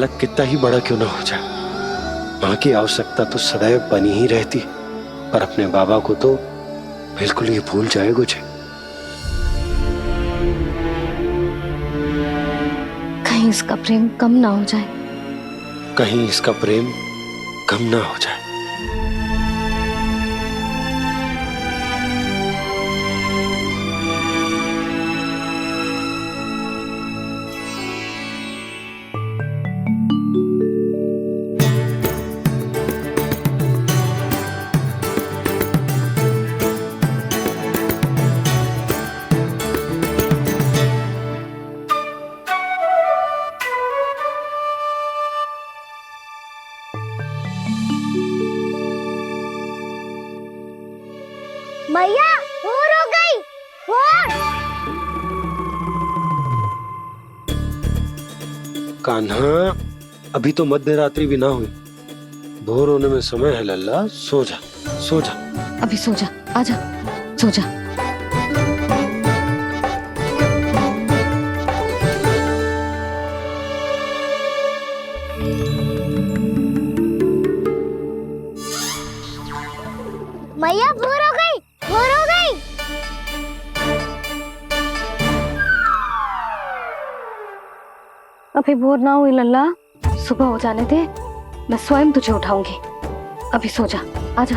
अलग कितना ही बड़ा क्यों ना हो जाए, माँ की आवश्यकता तो सदैव बनी ही रहती, पर अपने बाबा को तो बिल्कुल ही भूल जाए मुझे। कहीं इसका प्रेम कम ना हो जाए, कहीं इसका प्रेम कम ना हो जाए। भैया भोर हो गई। भोर। कान्हा, अभी तो मध्य रात्रि भी ना हुई, भोर होने में समय है लल्ला, सो जा सो जा। अभी सो जा, आजा सो जा। भैया भोर हो गई। भोर हो गई। अभी भोर ना हुई लल्ला, सुबह हो जाने दे, मैं स्वयं तुझे उठाऊंगी। अभी सो जा, आजा।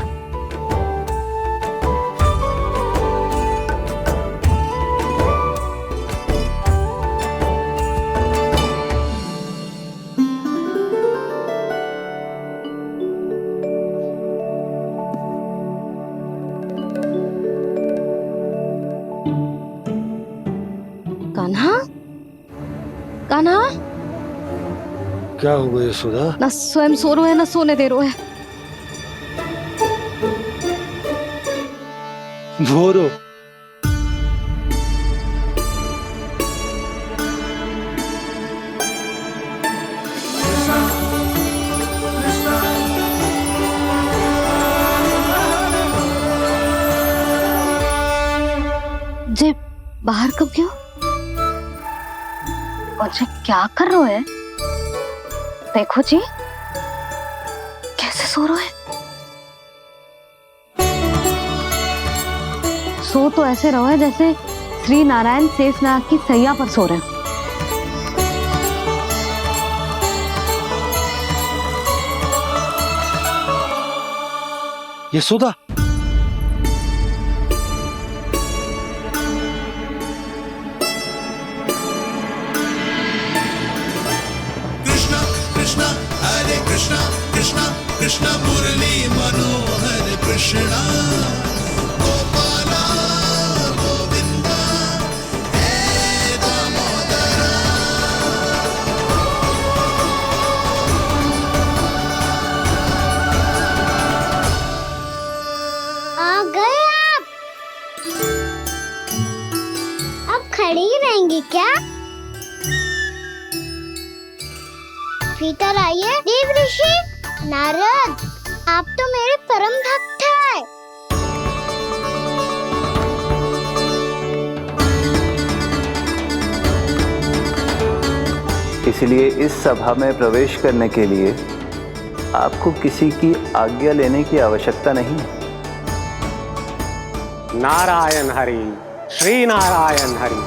कान्हा, कान्हा, क्या हो गया यशोदा? ना स्वयं सो रहे है ना सोने दे रहे है। भोर हो। जे बाहर कब क्यों? और जे क्या कर रहे है? देखो जी, कैसे सो रहे हैं। सो तो ऐसे रहो है जैसे श्री नारायण शेषनाग की सैया पर सो रहे हैं। यशोदा, कृष्णा कृष्णा हरे कृष्णा कृष्णा कृष्णा मुरली मनोहर कृष्णा गोपाला गोविंदा हे दामोदरा। आ गए आप। अब खड़ी ही रहेंगी क्या? भीतर आइए। देव ऋषि नारद, आप तो मेरे परम भक्त हैं। इसलिए इस सभा में प्रवेश करने के लिए आपको किसी की आज्ञा लेने की आवश्यकता नहीं है। नारायण हरि, श्री नारायण हरि।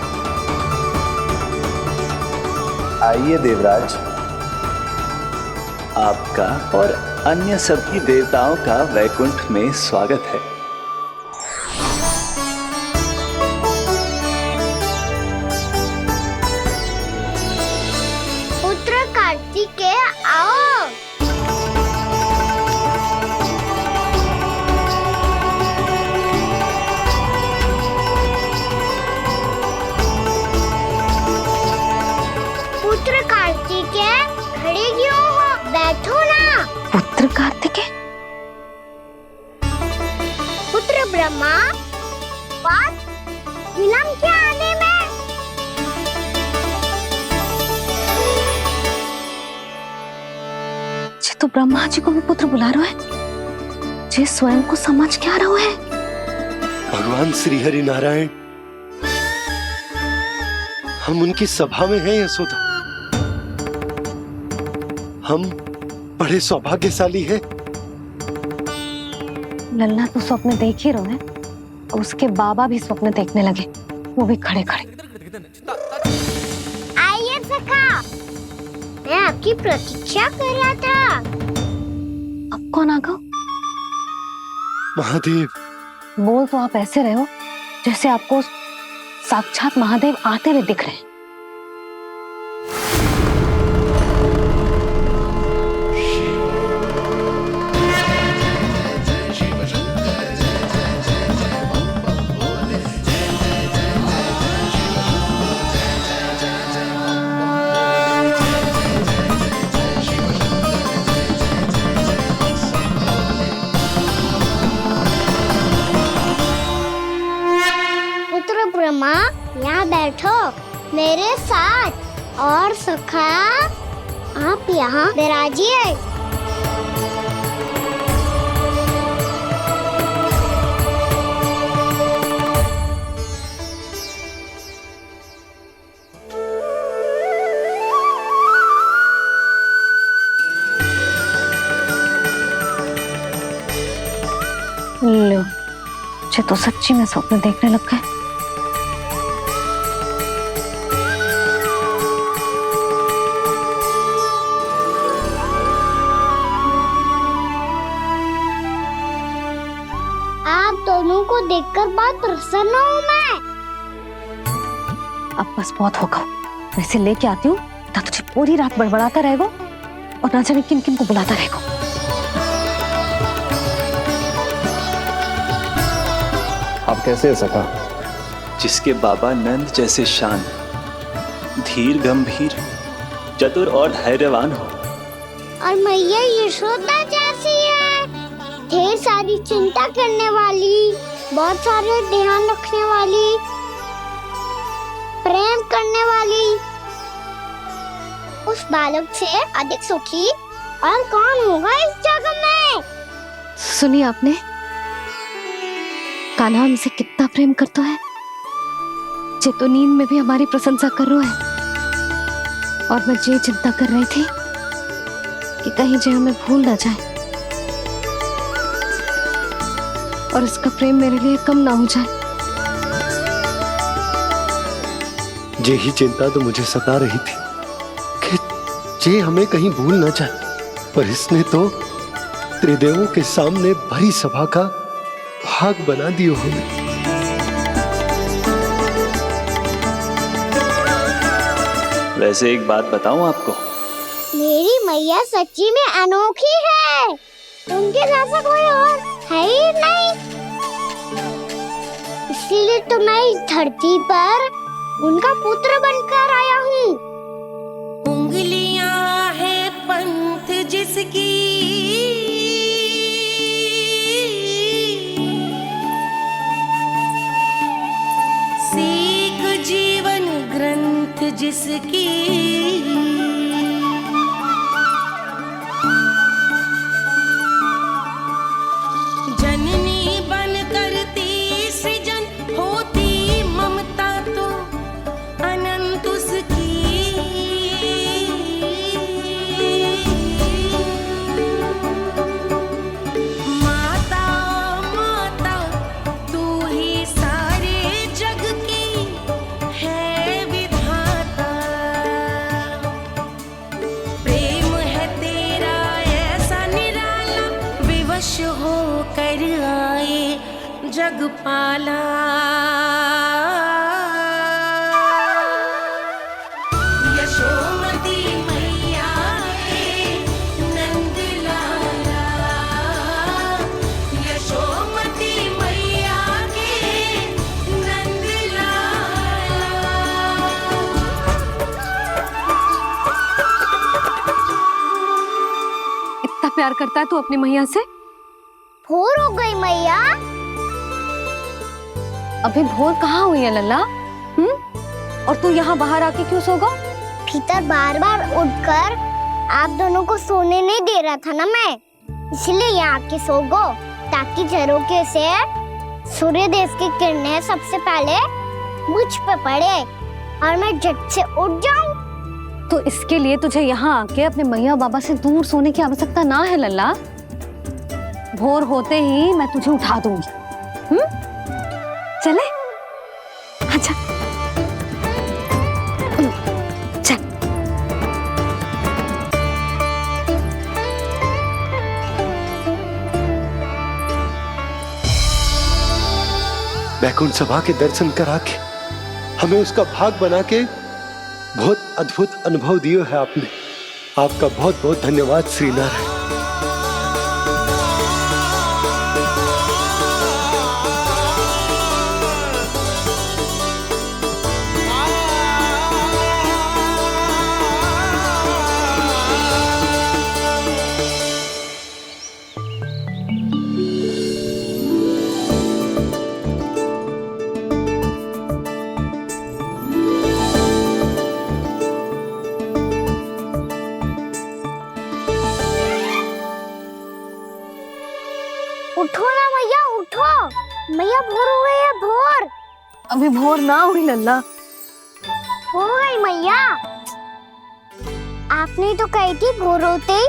आइए देवराज, आपका और अन्य सभी देवताओं का वैकुंठ में स्वागत है। पुत्र कार्तिकेय आओ। पुत्र कार्तिकेय खड़े क्यों हो? बैठो ना। पुत्र कार्तिकेय, पुत्र ब्रह्मा, बात विलंब क्या आने में? जे तो ब्रह्मा जी को भी पुत्र बुला रहे है, जे स्वयं को समझ क्या रहे है। भगवान श्री हरि नारायण, हम उनकी सभा में हैं यशोदा। हम बड़े सौभाग्यशाली हैं। लल्ला तो स्वप्न देख ही रहे हैं और उसके बाबा भी स्वप्न देखने लगे, वो भी खड़े खड़े। आइए सखा, मैं आपकी प्रतीक्षा कर रहा था। अब कौन आ गया? महादेव। बोल तो आप ऐसे रहे हो जैसे आपको साक्षात महादेव आते हुए दिख रहे हैं। ब्रह्मा, यहाँ बैठो मेरे साथ, और सखा आप यहाँ विराजिए। लो, मुझे तो सच्ची में स्वप्न देखने लग गए। आप दोनों को देखकर बहुत प्रसन्न हूँ मैं। अब बस बहुत होगा, वैसे लेके आती हूँ ना, तुझे पूरी रात बड़बड़ाता रहेगा और ना जाने किन किन को बुलाता रहेगा। आप कैसे सका? जिसके बाबा नंद जैसे शान, धीर गंभीर, चतुर और धैर्यवान हो, और मैया यशोदा जैसी है, ढेर सारी चिंता करने वाली, बहुत सारे ध्यान रखने वाली, प्रेम करने वाली। उस बालक से अधिक सुखी और कौन होगा इस जगत में? सुनिए आपने, कान्हा हमसे कितना प्रेम करता है, जे तो नींद में भी हमारी प्रशंसा कर रहा है। और मैं ये चिंता कर रही थी कि कहीं जे हमें भूल ना जाए और इसका प्रेम मेरे लिए कम ना हो जाए। यही चिंता तो मुझे सता रही थी कि जे हमें कहीं भूल ना जाए, पर इसने तो त्रिदेवों के सामने भरी सभा का भाग बना दियो हमें। वैसे एक बात बताऊं आपको, मेरी मैया सच्ची में अनोखी है, उनके जैसा कोई और है ही नहीं। इसीलिए तो मैं इस धरती पर उनका पुत्र बनकर आया हूँ। उंगलियां है पंथ जिसकी, सीख जीवन ग्रंथ जिसकी, जननी बन करती सृजन, होती ममता तो अनंत उसकी। माता माता तू ही सारे जग की है विधाता, प्रेम है तेरा ऐसा निराला, विवश हो कर आए जग पाला। यशोमती मैया के नंद लाला, यशोमती मैया के नंद लाला। इतना प्यार करता है तू अपनी मैया से? भोर हो गई मैया। अभी भोर कहाँ हुई है लल्ला? और तू यहाँ बाहर आके क्यों सो गया? भीतर बार बार उठकर आप दोनों को सोने नहीं दे रहा था ना मैं, इसलिए यहाँ आके सो गो, ताकि झरोखे से सूर्य देव की किरणें सबसे पहले मुझ पे पड़े और मैं झट से उठ जाऊं। तो इसके लिए तुझे यहाँ आके अपने मैया बाबा से दूर सोने की आवश्यकता ना है लल्ला। भोर होते ही मैं तुझे उठा दूंगी। चले? अच्छा चल। वैकुंठ सभा के दर्शन करा के हमें उसका भाग बना के बहुत अद्भुत अनुभव दियो है आपने। आपका बहुत बहुत धन्यवाद श्रीनारायण। उठो ना मैया, उठो। मैया भोर हो गई है, भोर अभी भोर ना हुई लल्ला। हो गई मैया। आपने तो कही थी भोर होते ही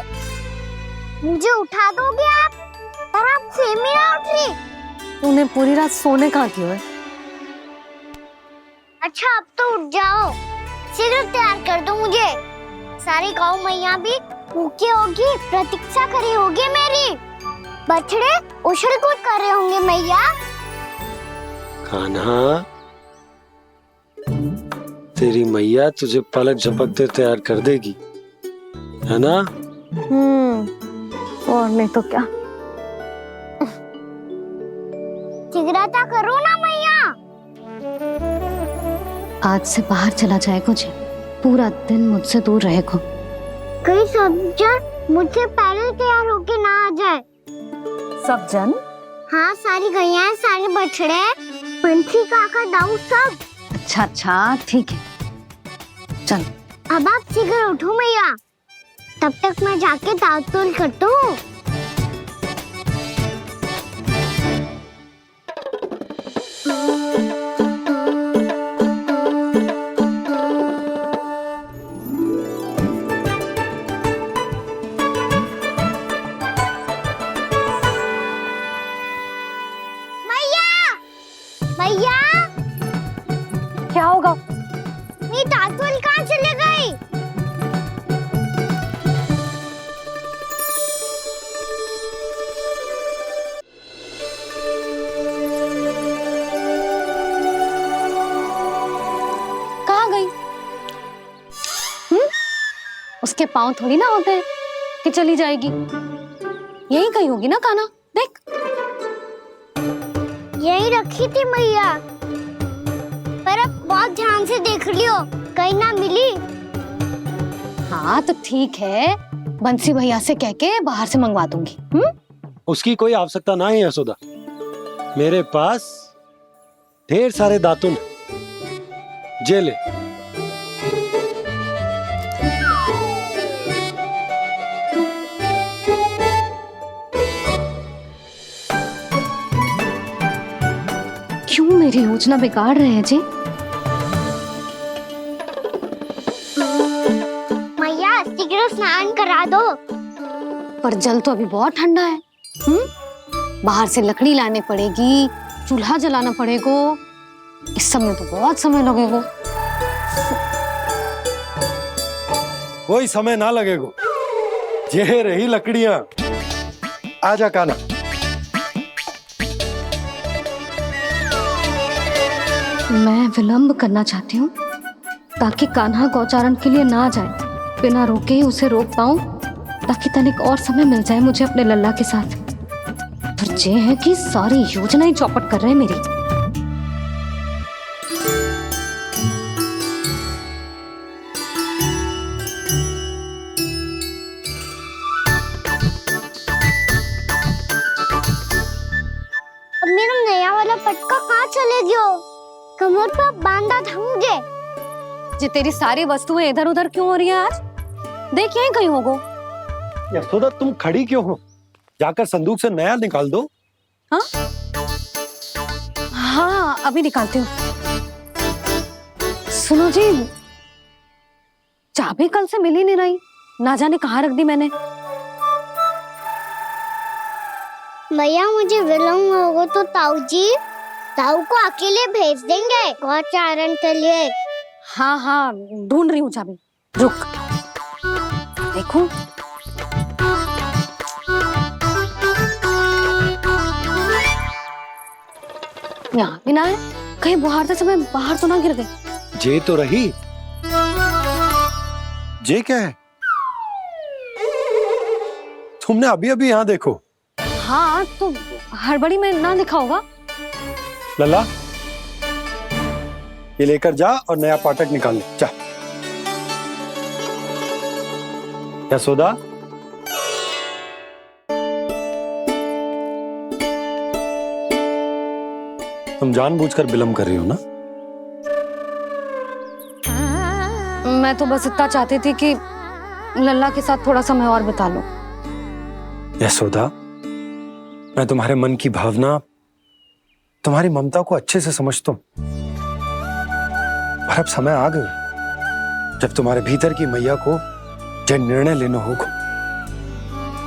मुझे उठा दोगे आप, पर आप सेम ही ना उठी। तूने पूरी रात सोने कहाँ की है? अच्छा अब तो उठ जाओ, शीघ्र तैयार कर दो मुझे। सारी गाँव मैया भी भूखी होगी, प्रतीक्षा करी होगी मेरी। बछड़े उछल कूद कर रहे होंगे मैया। कान्हा, तेरी मैया तुझे पलक झपकते तैयार कर देगी, है ना? और नहीं तो क्या। शीघ्रता करो ना मैया। आज से बाहर चला जाएगा जी, पूरा दिन मुझसे दूर रहेगा। कहीं सब जन मुझसे पहले तैयार होके ना आ जाए। सब जन? हाँ, सारी गैया, सारे बछड़े, पंछी, काका, दाऊ सब। अच्छा अच्छा ठीक है, चल। अब आप शीघ्र उठो मैया, तब तक मैं जाके दांत तोल करता हूँ। मैया, क्या होगा? मेरी दातुल कहाँ चले गई? कहाँ गई? उसके पाँव थोड़ी ना होते हैं कि चली जाएगी। यही कहीं होगी ना कान्हा, देख। यही रखी थी मैया, पर अब बहुत ध्यान से देख लियो, कहीं ना मिली। हाँ तो ठीक है, बंसी भैया से कह के बाहर से मंगवा दूंगी। उसकी कोई आवश्यकता ना है यशोदा, मेरे पास ढेर सारे दातुन, जे ले। क्यों मेरी योजना बिगाड़ रहे हैं जी? मैया शीघ्र स्नान करा दो। पर जल तो अभी बहुत ठंडा है। बाहर से लकड़ी लाने पड़ेगी, चूल्हा जलाना पड़ेगा। इस समय तो बहुत समय लगेगा। कोई समय ना लगेगा, ये रही लकड़ियां। आजा कान्हा। मैं विलंब करना चाहती हूँ ताकि कान्हा गौचारण के लिए ना जाए। बिना रोके ही उसे रोक पाऊं, ताकि तनिक और समय मिल जाए मुझे अपने लल्ला के साथ। पर ये है कि सारी योजना ही चौपट कर रहे हैं मेरी। अब मेरा नया वाला पटका कहाँ चले गयो? कमर पर बांधा था मुझे। जे तेरी सारी वस्तुएं इधर उधर क्यों हो रही है आज? देख यहीं कहीं होगो। यशोदा तुम खड़ी क्यों हो? जाकर संदूक से नया निकाल दो। हाँ हाँ अभी निकालती हूँ। सुनो जी, चाबी कल से मिल ही नहीं रही, ना जाने कहाँ रख दी मैंने। भैया मुझे विलम्ब होगा तो ताऊ को अकेले भेज देंगे गौचारण के लिए। हाँ हाँ ढूंढ रही हूँ चाबी, रुक। देखूं। यहाँ भी ना है, कहीं बुहारते समय बाहर तो ना गिर गई। जे तो रही। जे क्या है? तुमने अभी अभी यहाँ देखो। हाँ तो हड़बड़ी में ना दिखा होगा। लल्ला, ये लेकर जा और नया पाठक निकाल ले, जा। यशोदा, तुम जानबूझकर विलम्ब कर रही हो ना? मैं तो बस इतना चाहती थी कि लल्ला के साथ थोड़ा समय और बिता लूं। यशोदा, मैं तुम्हारे मन की भावना, तुम्हारी ममता को अच्छे से समझता हूं। पर अब समय आ गया जब तुम्हारे भीतर की मैया को यह निर्णय लेना होगा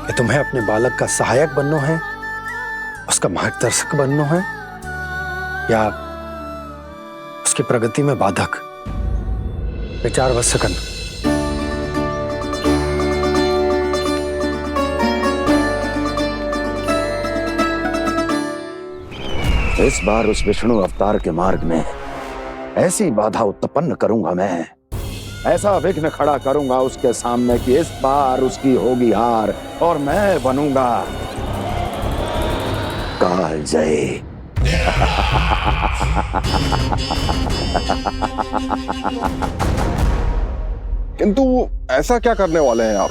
कि तुम्हें अपने बालक का सहायक बनना है, उसका मार्गदर्शक बनना है, या उसकी प्रगति में बाधक। विचार अवश्य करना। इस बार उस विष्णु अवतार के मार्ग में ऐसी बाधा उत्पन्न करूंगा मैं, ऐसा विघ्न खड़ा करूंगा उसके सामने कि इस बार उसकी होगी हार और मैं बनूंगा कालजयी। किंतु ऐसा क्या करने वाले हैं आप?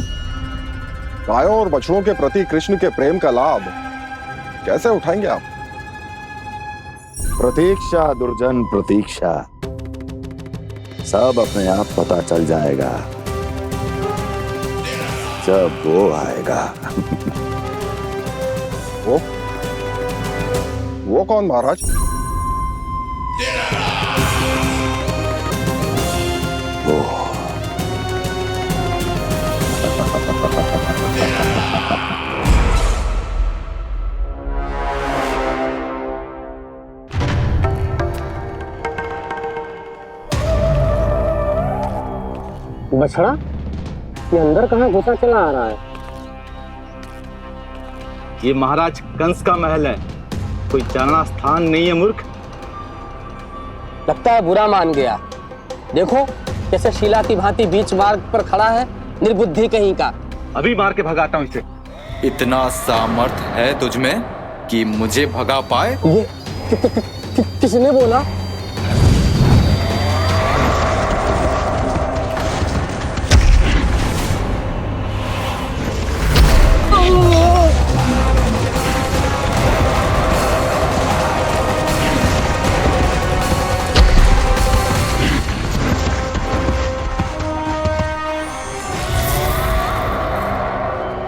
गायों और बछड़ों के प्रति कृष्ण के प्रेम का लाभ कैसे उठाएंगे आप? प्रतीक्षा दुर्जन प्रतीक्षा, सब अपने आप पता चल जाएगा जब वो आएगा। वो कौन महाराज? वो बछड़ा, ये अंदर कहाँ घुसा चला आ रहा है? ये महाराज कंस का महल है, कोई चारणा स्थान नहीं है मूर्ख। लगता है बुरा मान गया। देखो कैसे शीला की भांति बीच मार्ग पर खड़ा है, निर्बुद्धि कहीं का। अभी मार के भगाता हूँ इसे। इतना सामर्थ है तुझमें कि मुझे भगा पाए? ये किसने बोला?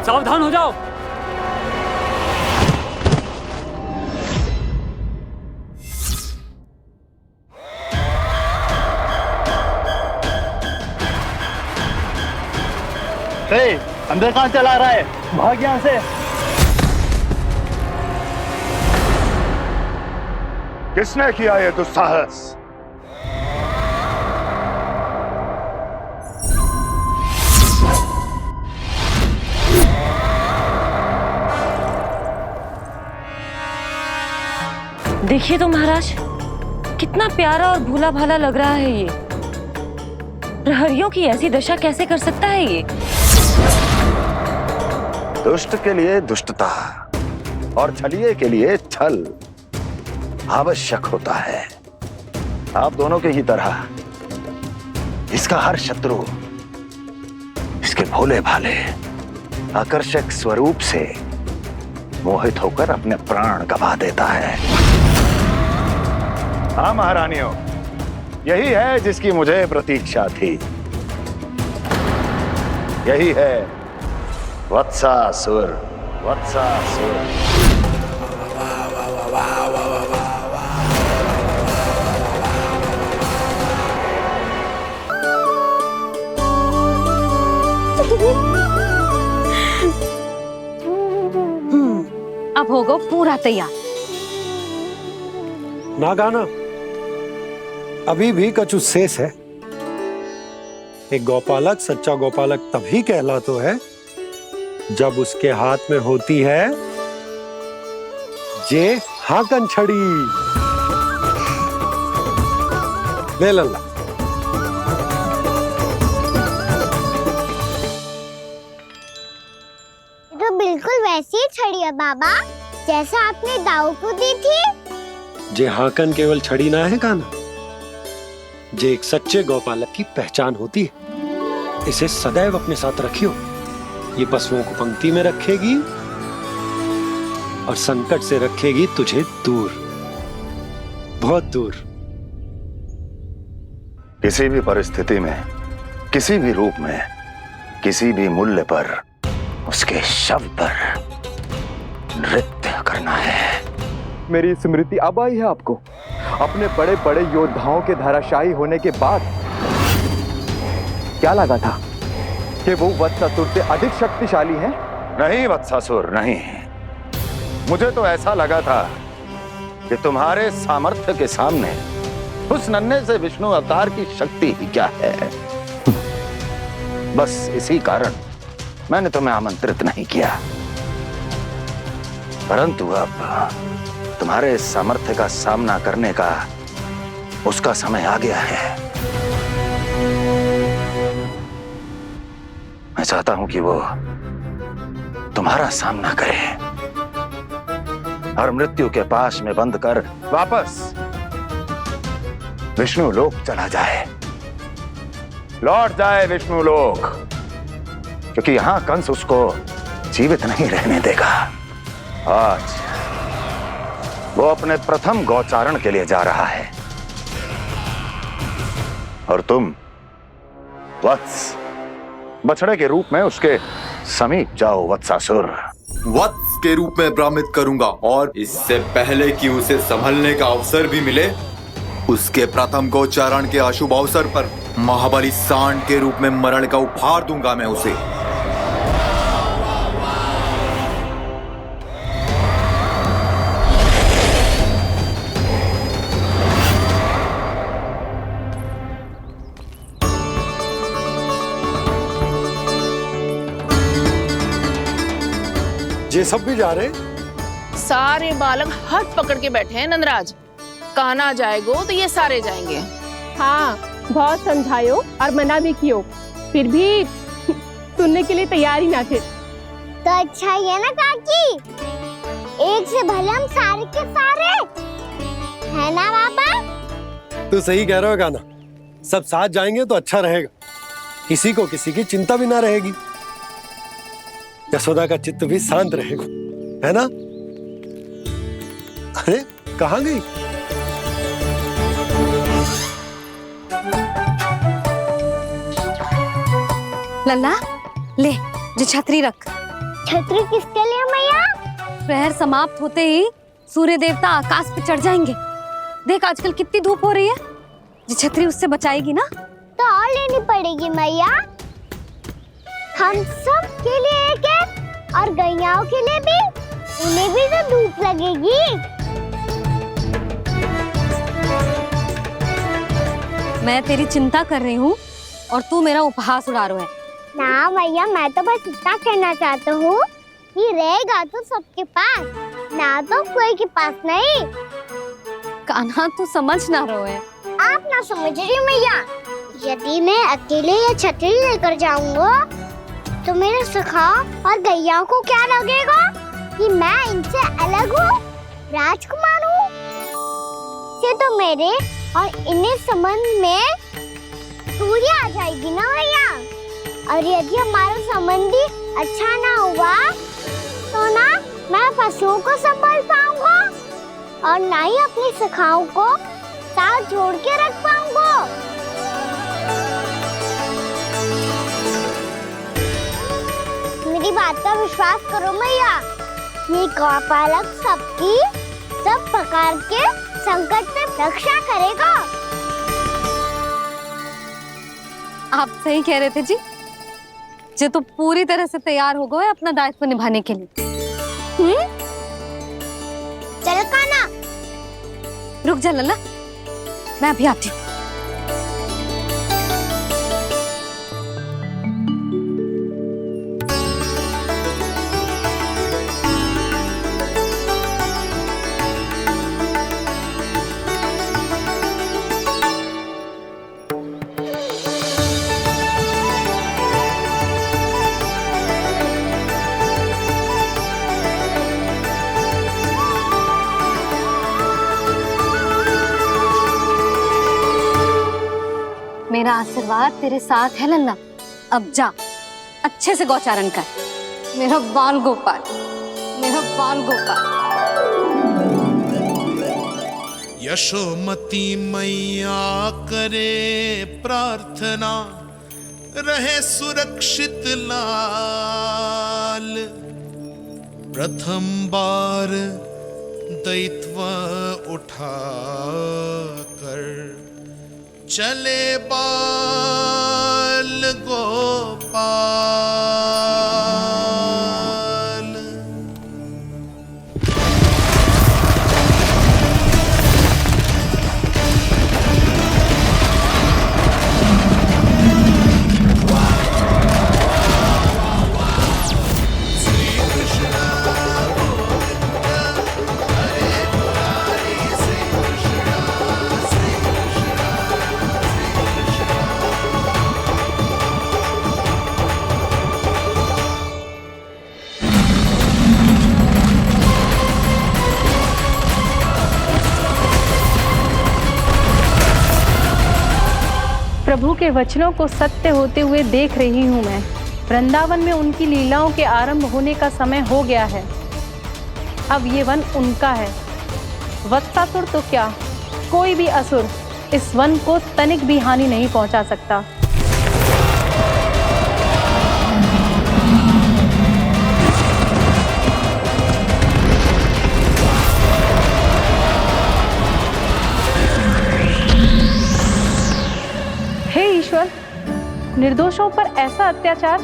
सावधान हो जाओ। अंदर कहाँ चला रहा है? भाग यहाँ से। किसने किया ये दुस्साहस? देखिए तो महाराज, कितना प्यारा और भोला भाला लग रहा है ये। प्रहरियों की ऐसी दशा कैसे कर सकता है ये? दुष्ट के लिए दुष्टता और छलिए के लिए छल आवश्यक होता है। आप दोनों के ही तरह इसका हर शत्रु इसके भोले भाले आकर्षक स्वरूप से मोहित होकर अपने प्राण गंवा देता है। हाँ महारानियों, यही है जिसकी मुझे प्रतीक्षा थी। यही है वत्सासुर। वत्सासुर हो गो पूरा तैयार। ना गाना, अभी भी कछु शेष है। एक गौपालक सच्चा गौपालक तभी कहलाता है जब उसके हाथ में होती है जे हाकन छड़ी। ले लल्ला। ये तो बिल्कुल वैसी ही छड़ी है बाबा जैसा आपने दाऊ को दी थी। जे हाकन केवल छड़ी ना है गाना, जे एक सच्चे गौपालक की पहचान होती है। इसे सदैव अपने साथ रखियो। ये पशुओं को पंक्ति में रखेगी और संकट से रखेगी तुझे दूर, बहुत दूर। किसी भी परिस्थिति में, किसी भी रूप में, किसी भी मूल्य पर उसके शव पर नृत्य करना है। मेरी स्मृति अब आई है आपको? अपने बड़े बड़े योद्धाओं के धराशायी होने के बाद क्या लगा था कि वो वत्सासुर से अधिक शक्तिशाली हैं? नहीं वत्सासुर, नहीं। मुझे तो ऐसा लगा था कि तुम्हारे सामर्थ्य के सामने उस नन्हे से विष्णु अवतार की शक्ति ही क्या है। बस इसी कारण मैंने तुम्हें आमंत्रित नहीं किया। परंतु अब तुम्हारे सामर्थ्य का सामना करने का उसका समय आ गया है। मैं चाहता हूं कि वो तुम्हारा सामना करे और मृत्यु के पाश में बंद कर वापस विष्णु लोक चला जाए, लौट जाए विष्णु लोक, क्योंकि यहां कंस उसको जीवित नहीं रहने देगा। आज वो अपने प्रथम गौचारण के लिए जा रहा है और तुम वत्स बछड़े के रूप में उसके समीप जाओ वत्सासुर। वत्स के रूप में भ्रमित करूंगा और इससे पहले कि उसे संभलने का अवसर भी मिले, उसके प्रथम गोचारण के अशुभ अवसर पर महाबली सांड के रूप में मरण का उपहार दूंगा मैं उसे। ये सब भी जा रहे? सारे बालक हाथ पकड़ के बैठे हैं नंदराज। कान्हा जाएगो तो ये सारे जाएंगे। हाँ, बहुत समझायो और मना भी कियो, फिर भी सुनने के लिए तैयार ही ना थे। तो अच्छा ही है ना काकी, एक से भले हम सारे के सारे, है ना बाबा? तू सही कह रहा हो गाना, सब साथ जाएंगे तो अच्छा रहेगा, किसी को किसी की चिंता भी ना रहेगी, यशोदा का चित्त भी शांत रहेगा, है ना? अरे कहाँ गई? लल्ला ले, जो छतरी रख। छतरी किसके लिए मैया? प्रहर समाप्त होते ही सूर्य देवता आकाश पे चढ़ जाएंगे। देख आजकल कितनी धूप हो रही है, जो छतरी उससे बचाएगी ना। तो और लेनी पड़ेगी मैया, हम सब के लिए एक एक और गैयाओं के लिए भी, उन्हें भी तो धूप लगेगी। मैं तेरी चिंता कर रही हूँ और तू मेरा उपहास उड़ा रहा है। ना भैया, मैं तो बस इतना कहना चाहता हूँ कि रहेगा तो सबके पास, ना तो कोई के पास नहीं। कान्हा तू समझ ना रहो है। आप ना समझ रही मैया, यदि मैं अकेले ये छतरी लेकर जाऊंगा तो मेरे सखा और गैयाओं को क्या लगेगा कि मैं इनसे अलग हूँ, राजकुमार हूँ। ये तो मेरे और इन्हें संबंध में दूरी आ जाएगी ना भैया। और यदि हमारा संबंधी अच्छा ना हुआ तो ना मैं पशुओं को संभाल पाऊंगा और ना ही अपनी सखाओं को साथ जोड़ के रख पाऊंगा। मेरी बात का विश्वास करो मैया, ये गौपालक सबकी सब प्रकार के संकट से रक्षा करेगा। आप सही कह रहे थे जी, जो तो पूरी तरह से तैयार हो गए अपना दायित्व निभाने के लिए। रुक जा लल्ला, मैं अभी आती हूँ। मेरा आशीर्वाद तेरे साथ है लल्ला। अब जा, अच्छे से गौचारण कर। मेरा बाल गोपाल, मेरा बाल गोपाल। यशोमती मैया करे प्रार्थना, रहे सुरक्षित लाल। प्रथम बार दैत्व उठा कर चले बाल गोपाल। प्रभु के वचनों को सत्य होते हुए देख रही हूँ मैं। वृंदावन में उनकी लीलाओं के आरंभ होने का समय हो गया है। अब ये वन उनका है। वत्सासुर तो क्या, कोई भी असुर इस वन को तनिक भी हानि नहीं पहुंचा सकता। हे ईश्वर, निर्दोषों पर ऐसा अत्याचार,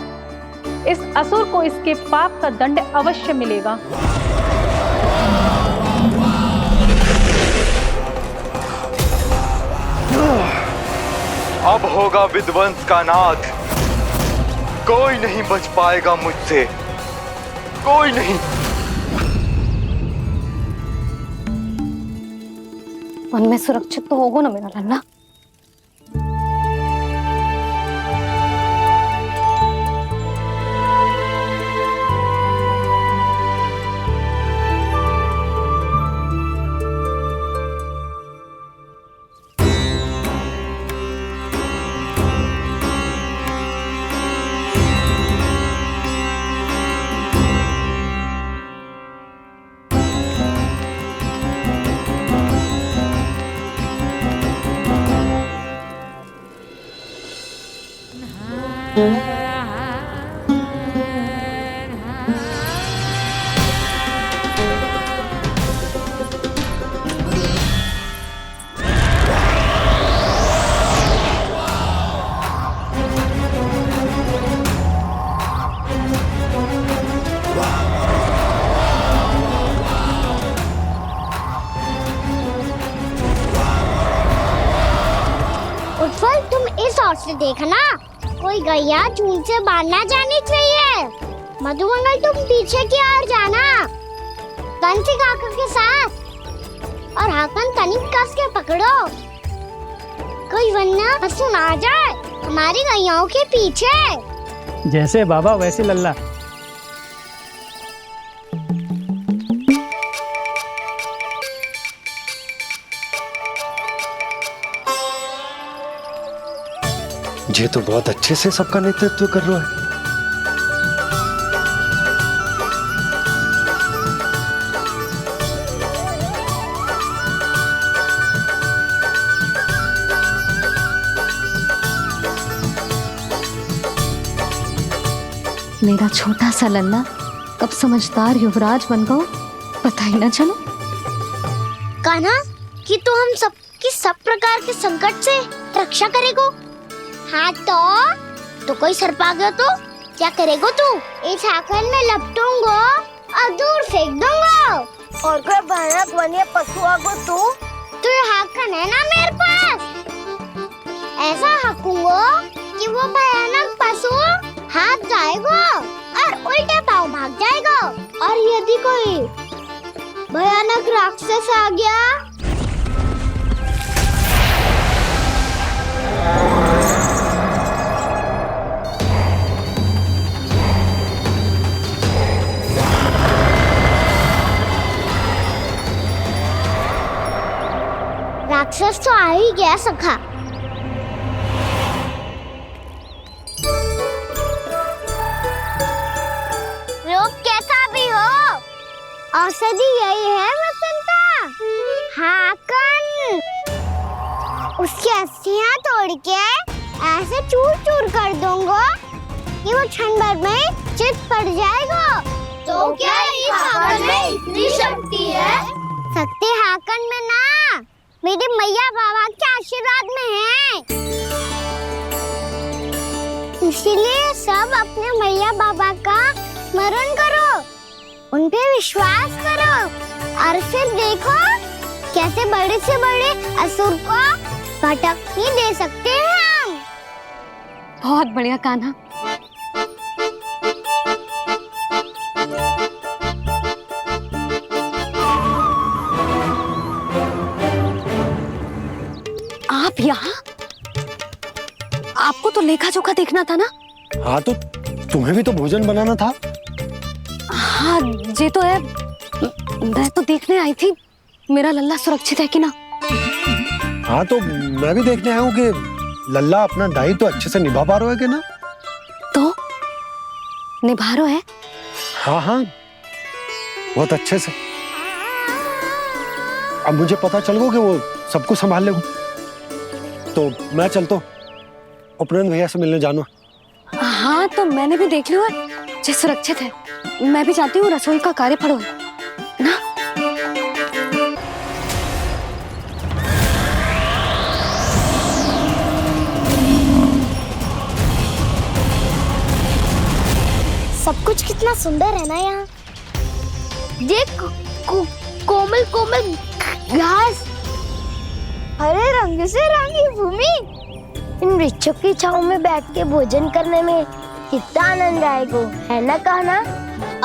इस असुर को इसके पाप का दंड अवश्य मिलेगा। अब होगा विध्वंस का नाद। कोई नहीं बच पाएगा मुझसे, कोई नहीं। वन में सुरक्षित तो होगा ना मेरा लल्ला? उत्पल, तुम इस ओर से देखना, कोई गैया चून से बाहर ना जानी चाहिए। मधुमंगल, तुम पीछे की ओर जाना, बंसी काका के साथ, और हाकन तनिक कस के पकड़ो, कोई वरना पशु ना जाए हमारी गैयाओं के पीछे। जैसे बाबा वैसे लल्ला। ये तो बहुत अच्छे से सबका नेतृत्व कर रहा है। मेरा छोटा सा लल्ला कब समझदार युवराज बन गो, पता ही ना चलो। कान्हा, कि तू हम सब की सब प्रकार के संकट से रक्षा करेगो। हाँ तो कोई सर्प आ गया तो क्या करेगो तू? इस हाकन में लपटूंगा और दूर फेंक दूंगा। और कोई भयानक वन्य पशु आगो तो तो ये हाकन है ना मेरे पास, ऐसा हाकूंगा कि वो भयानक पशु हाथ जाएगा और उल्टे पाँव भाग जाएगा। और यदि कोई भयानक राक्षस आ गया राक्षस तो आ ही गया सखा। रोग कैसा भी हो, औषधि यही है वसंता। हाकन उसकी अस्थियां तोड़ के ऐसे चूर चूर कर दूंगा कि वो क्षण भर में चित पड़ जाएगा। तो क्या इस हाकन में इतनी शक्ति है? शक्ति हाकन में ना, मेरे मैया बाबा के आशीर्वाद में है। इसीलिए सब अपने मैया बाबा का स्मरण करो, उन पे विश्वास करो और फिर देखो कैसे बड़े से बड़े असुर को भटकने दे सकते हैं हम। बहुत बढ़िया कान्हा। आप यहाँ? आपको तो लेखा जोखा देखना था ना? हाँ तो तुम्हें भी तो भोजन बनाना था। हाँ ये तो है, मैं तो देखने आई थी मेरा लल्ला सुरक्षित है कि ना। हाँ तो मैं भी देखने आया हूँ कि लल्ला अपना दायित्व तो अच्छे से निभा पा रहा है कि ना। तो निभा रहा है? हाँ हाँ बहुत अच्छे से। अब मुझे पता चल गया कि वो सबको संभाल लेगा। तो मैं चलता हूँ, उपनंद भैया से मिलने जाना। हाँ तो मैंने भी देख लिया जो सुरक्षित है। मैं भी चाहती हूँ रसोई का कार्य पड़ो ना। सब कुछ कितना सुंदर है ना यहाँ। देख कोमल कोमल घास, हरे रंग से रंगी भूमि। इन वृक्षों की छांव में बैठ के भोजन करने में कितना आनंद आएगा, है ना कान्हा?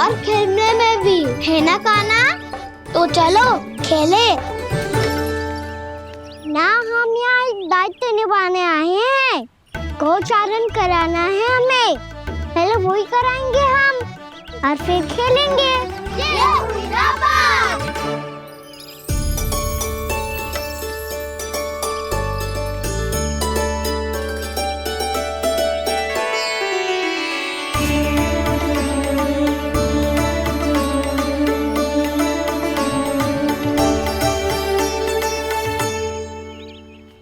और खेलने में भी, है ना कान्हा? तो चलो खेले ना। हम यहाँ एक दायित्व निभाने आए हैं, गोचारण कराना है हमें। पहले वही कराएंगे हम और फिर खेलेंगे। ये हुई ना बात।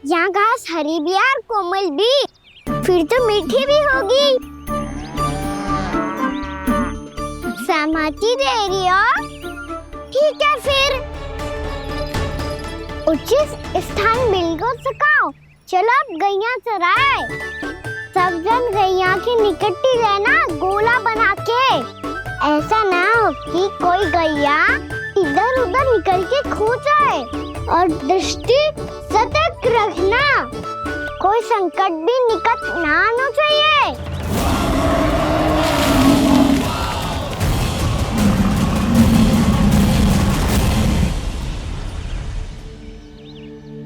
यहाँ घास हरी भी और कोमल भी, फिर तो मीठी भी होगी। सहमति दे रही हो? ठीक है फिर उचित स्थान बिल्कुल सकाओ। चलो अब गैया चराए। सब जन गैया की निकटती रहना गोला बना के। ऐसा ना हो कि कोई गैया इधर उधर निकल के खो जाए। और दृष्टि सतर्क रखना, कोई संकट भी निकट ना आना चाहिए।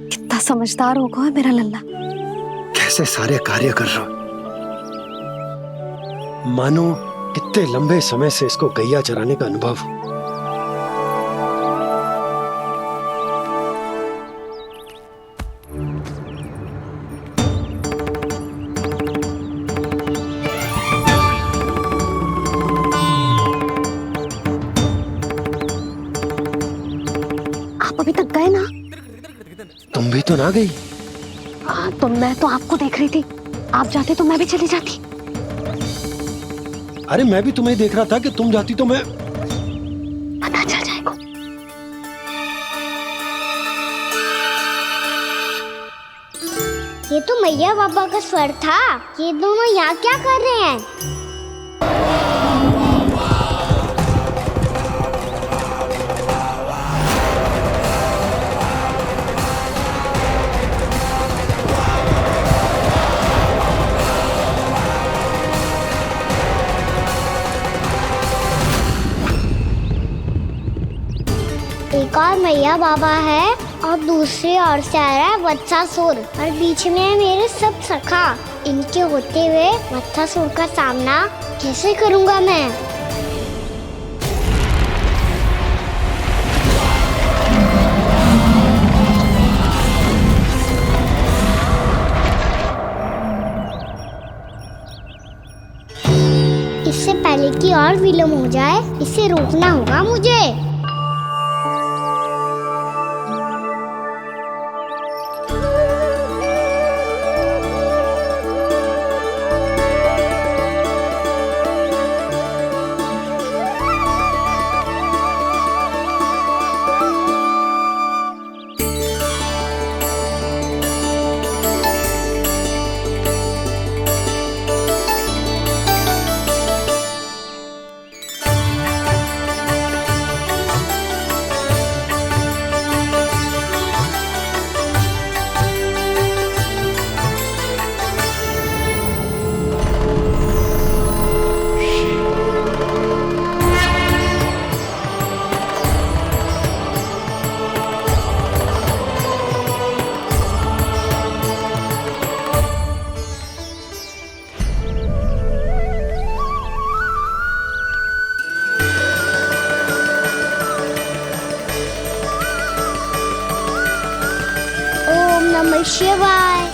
कितना समझदार होगा मेरा लल्ला। कैसे सारे कार्य कर रहा, मानो कितने लंबे समय से इसको गैया चराने का अनुभव हो। अभी तक गए ना? तुम भी तो ना गई। तो मैं तो आपको देख रही थी, आप जाते तो मैं भी चली जाती। अरे मैं भी तुम्हें देख रहा था कि तुम जाती तो मैं। पता चल जाएगा। ये तो मैया बाबा का स्वर था। ये दोनों यहाँ क्या कर रहे हैं? एक और मैया बाबा है और दूसरी ओर से आ रहा है वत्सासुर और बीच में है मेरे सब सखा। इनके होते हुए वत्सासुर का सामना कैसे करूंगा मैं? इससे पहले कि और विलम्ब हो जाए, इसे रोकना होगा मुझे। ओम नमः शिवाय।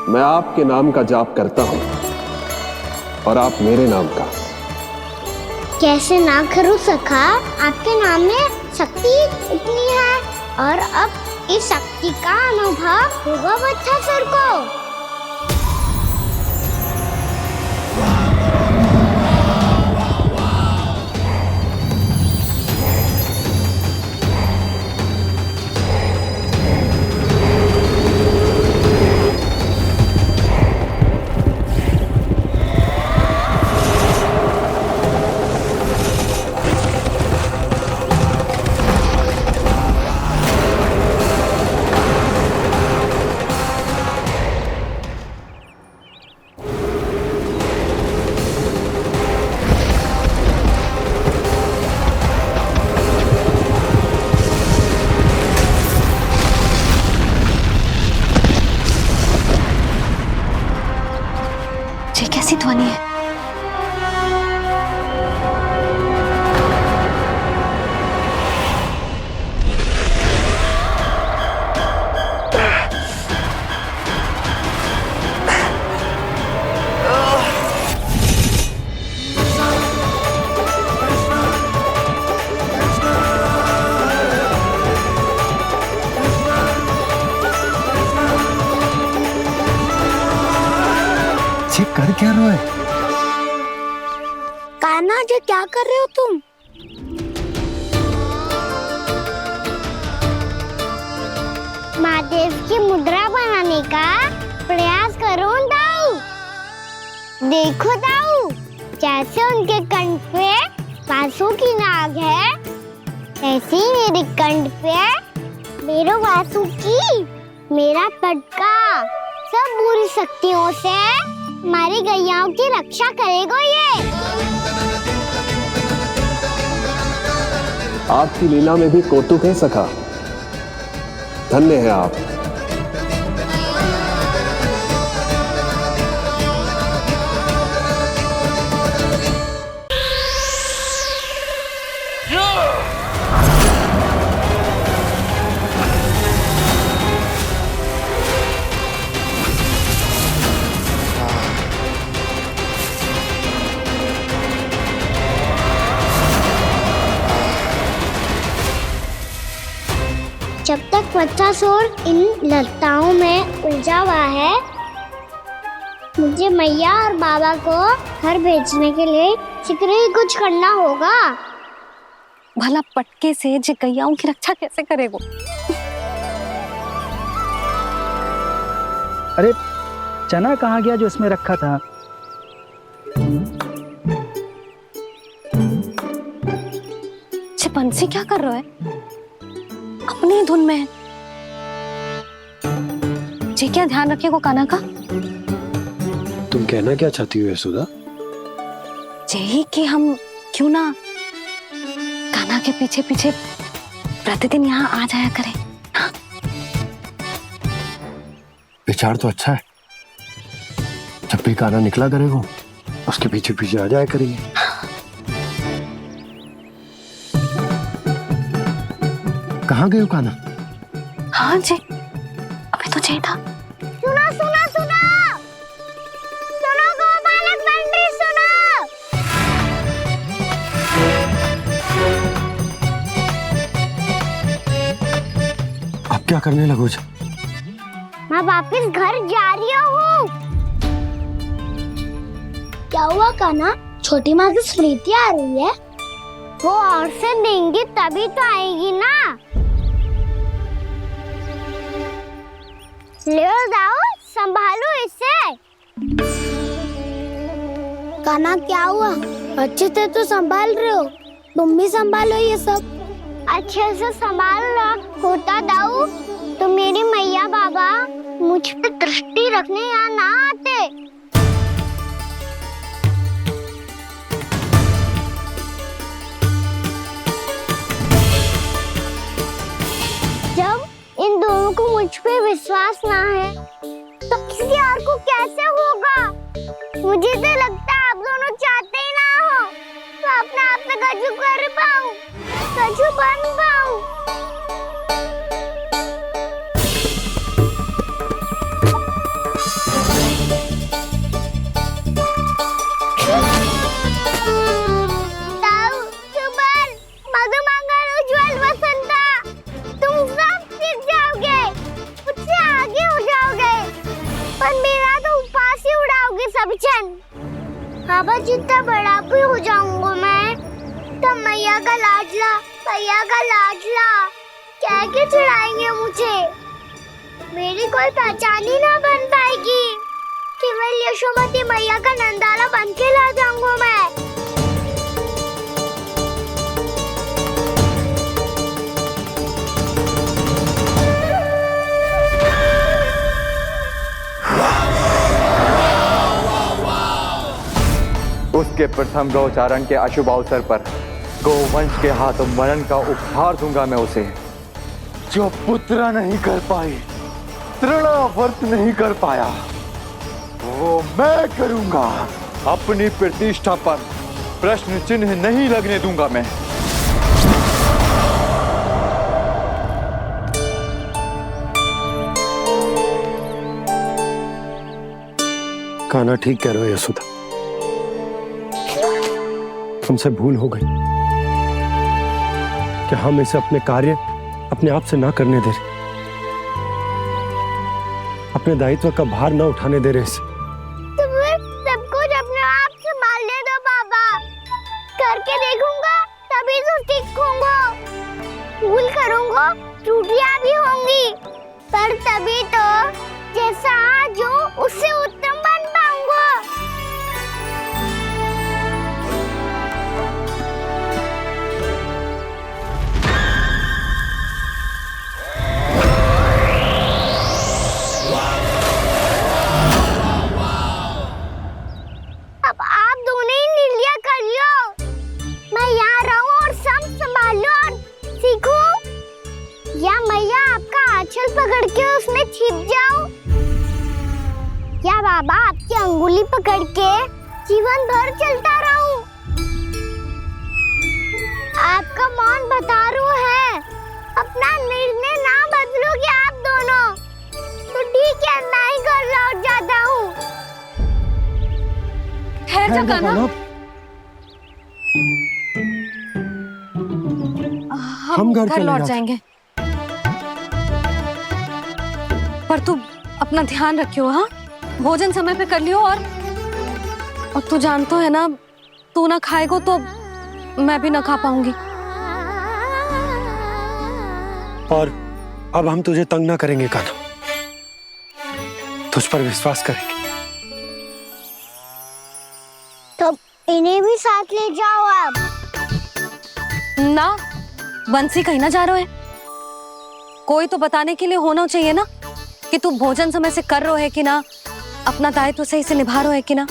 मैं आपके नाम का जाप करता हूं और आप मेरे नाम का। कैसे ना करूं सखा, आपके नाम में शक्ति इतनी है और अब इस शक्ति का अनुभव होगा वत्सासुर को। ये कैसी ध्वनि है? कर क्या रहे हो? कान्हा जी क्या कर रहे हो तुम? महादेव की मुद्रा बनाने का प्रयास करो दाऊ। देखो दाऊ, जैसे उनके कंठ पे वासु की नाग है, ऐसे ही मेरे कंठ पे मेरो वासु की मेरा पटका सब बुरी शक्तियों से हमारी गैयाओं की रक्षा करेगा ये। आपकी लीला में भी कौतुक है सखा, धन्य है आप। जब तक वत्सासुर इन लताओं में उलझा हुआ है, मुझे मैया और बाबा को घर भेजने के लिए शीघ्र ही कुछ करना होगा। भला पटके से जे गैयाओं की रक्षा कैसे करेगो? अरे चना कहाँ गया जो इसमें रखा था? बंसी क्या कर रहा है? अपनी धुन में है। जी क्या ध्यान रखिएगा कान्हा का। तुम कहना क्या चाहती हो यशोदा? यही कि हम क्यों ना कान्हा के पीछे पीछे प्रतिदिन यहाँ आ जाया करें। हाँ? विचार तो अच्छा है। जब भी कान्हा निकला करेगा उसके पीछे पीछे आ जाया करेंगे। कहाँ गए हो कान्हा? हाँ जी, अभी तो चाहिए था। सुनो सुनो सुनो सुनो गोपालक पंडित सुनो। अब क्या करने लगो? मैं वापस घर जा रही हूँ। क्या हुआ कान्हा? छोटी माँ की स्मृति आ रही है? वो और से देंगी तभी तो आएगी ना। ले जाओ, संभालो इसे। कान्हा क्या हुआ? अच्छे से तो संभाल रहे हो, तुम भी संभालो ये सब। अच्छे से संभाल लो होता दाऊ तो मेरी मैया बाबा मुझ पे दृष्टि रखने यहाँ ना आते। जब इन दोनों को मुझ पे विश्वास ना है तो किसी और को कैसे होगा? मुझे तो लगता है आप दोनों चाहते ही ना हो तो अपने आप में गजू कर पाऊं, गजू बन पाऊं। बाबा जितना बड़ा भी हो जाऊंगा मैं तब मैया का लाडला कह के चिढ़ाएंगे मुझे। मेरी कोई पहचान ही ना बन पाएगी। केवल यशोमती मैया का नंदाला बन के ला जाऊंगा मैं। उसके प्रथम गौचारण के अशुभ अवसर पर गोवंश के हाथों मरण का उपहार दूंगा मैं उसे। जो पुत्र नहीं कर पाई, तृणावर्त नहीं कर पाया, वो मैं करूंगा। अपनी प्रतिष्ठा पर प्रश्न चिन्ह नहीं लगने दूंगा मैं। कान्हा ठीक कह रहे हो यशोदा, हमसे भूल हो गई कि हम इसे अपने कार्य अपने आप से ना करने दे रहे, अपने दायित्व का भार ना उठाने दे रहे इसे। तो फिर सब कुछ अपने आप से मान ले दो बाबा, करके देखूंगा तभी तो सीखूंगा। भूल करूंगा, त्रुटियां भी होंगी, पर तभी तो जैसा आज हूं उससे उत्तम बन पाऊंगा। अब आप दोनों ही निर्णय कर लो। मैं यहाँ रहूं और सब संभालूं और सीखूं, या मैया आपका आंचल पकड़ के उसमें छिप जाऊं, या बाबा आपकी अंगुली पकड़ के जीवन भर चलता रहूं। आपका मौन बतारू है, अपना निर्णय ना बदलोगे आप दोनों तो ठीक है, मैं ही घर लौट जाता हूँ। ठहर जा कान्हा, हम घर लौट जाएंगे, पर तू अपना ध्यान रखियो। हाँ, भोजन समय पे कर लियो। और तू जानतो है ना, तू ना खाएगो तो मैं भी ना खा पाऊंगी। और अब हम तुझे तंग ना करेंगे कान्हा, तुझ पर विश्वास करेंगे। तो इन्हें भी साथ ले जाओ अब। ना, बंसी कहीं ना जा रहे है। कोई तो बताने के लिए होना चाहिए ना कि तू भोजन समय से कर रहे है कि ना, अपना दायित्व सही से निभा रहे है कि ना।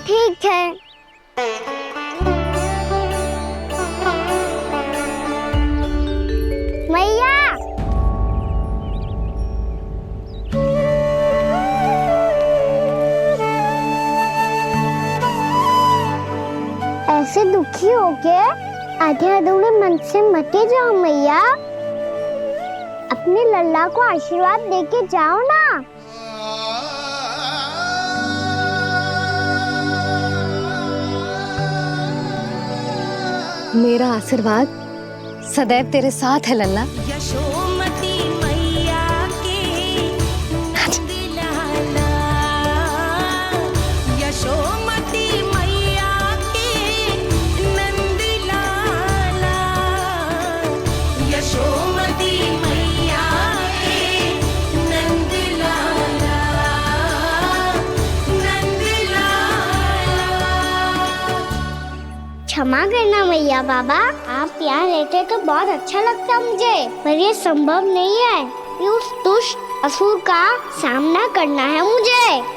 ठीक है। मैया, ऐसे दुखी हो के आधे अधूरे मन से मत जाओ मैया, अपने लल्ला को आशीर्वाद देके जाओ ना। मेरा आशीर्वाद सदैव तेरे साथ है लल्ला। यशोमती मैया के नंद लाला, यशोमती मैया के नंद लाला, यशोमती मैया के नंद लाला, नंद लाला। क्षमा करना मैया बाबा, आप यहाँ रहते तो बहुत अच्छा लगता मुझे, पर ये संभव नहीं है कि उस दुष्ट असुर का सामना करना है मुझे।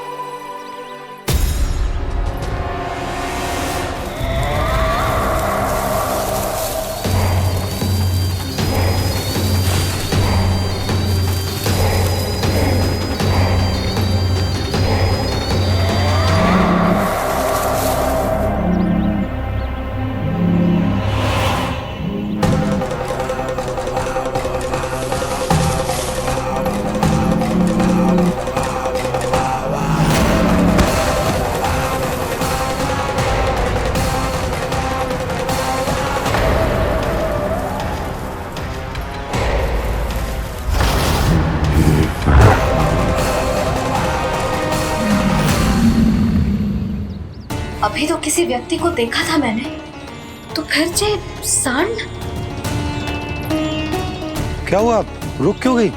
अभी तो किसी व्यक्ति को देखा था मैंने, तो फिर से सांड। क्या हुआ, रुक क्यों गई?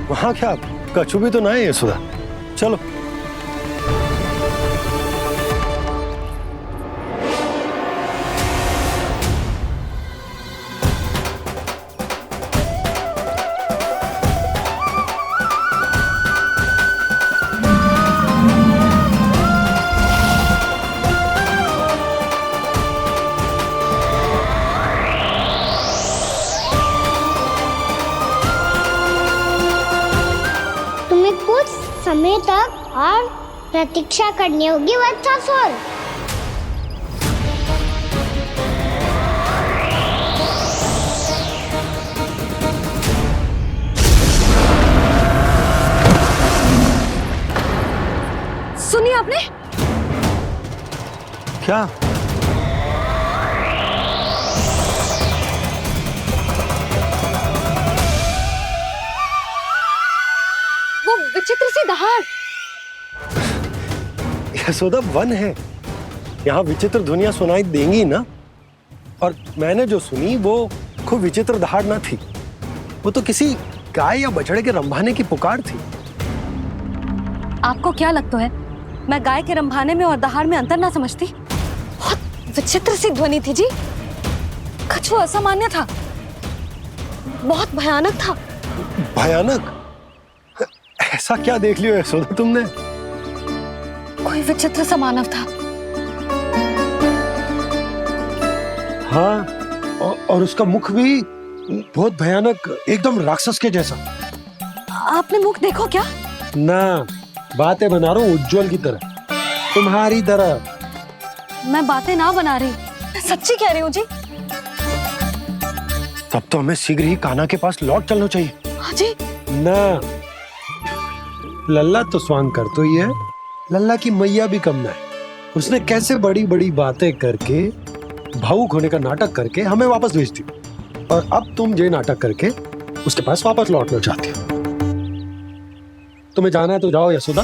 वहाँ क्या, कछु भी तो ना है यशोदा, चलो। समय तक और प्रतीक्षा करनी होगी वत्सासुर। सुनिए आपने क्या? वो विचित्र सी दहाड़। यशोदा, वन है, यहाँ विचित्र ध्वनियां सुनाई देंगी ना। और मैंने जो सुनी वो खूब विचित्र दहाड़ ना थी, वो तो किसी गाय या बछड़े के रंभाने की पुकार थी। आपको क्या लगता है मैं गाय के रंभाने में और दहाड़ में अंतर ना समझती? बहुत विचित्र सी ध्वनि थी जी, कुछ वो असामान्य था, बहुत भयानक था। भयानक? ऐसा क्या देख लियो यशोदा तुमने? कोई विचित्र सा मानव था। हाँ, और उसका मुख भी बहुत भयानक, एकदम राक्षस के जैसा। आपने मुख देखो क्या? ना, बातें बना रहा हूँ उज्जवल की तरह, तुम्हारी तरह। मैं बातें ना बना रही, मैं सच्ची कह रही हूँ जी। तब तो हमें शीघ्र ही कान्हा के पास लौट चलना चाहिए। हाँ जी। ना, लल्ला तो स्वांग कर तो ही है, लल्ला की मैया भी कम ना है। उसने कैसे बड़ी बड़ी बातें करके, भावुक होने का नाटक करके हमें वापस भेज दी, और अब तुम ये नाटक करके उसके पास वापस लौटना चाहते हो। तुम्हें जाना है तो जाओ यशोदा,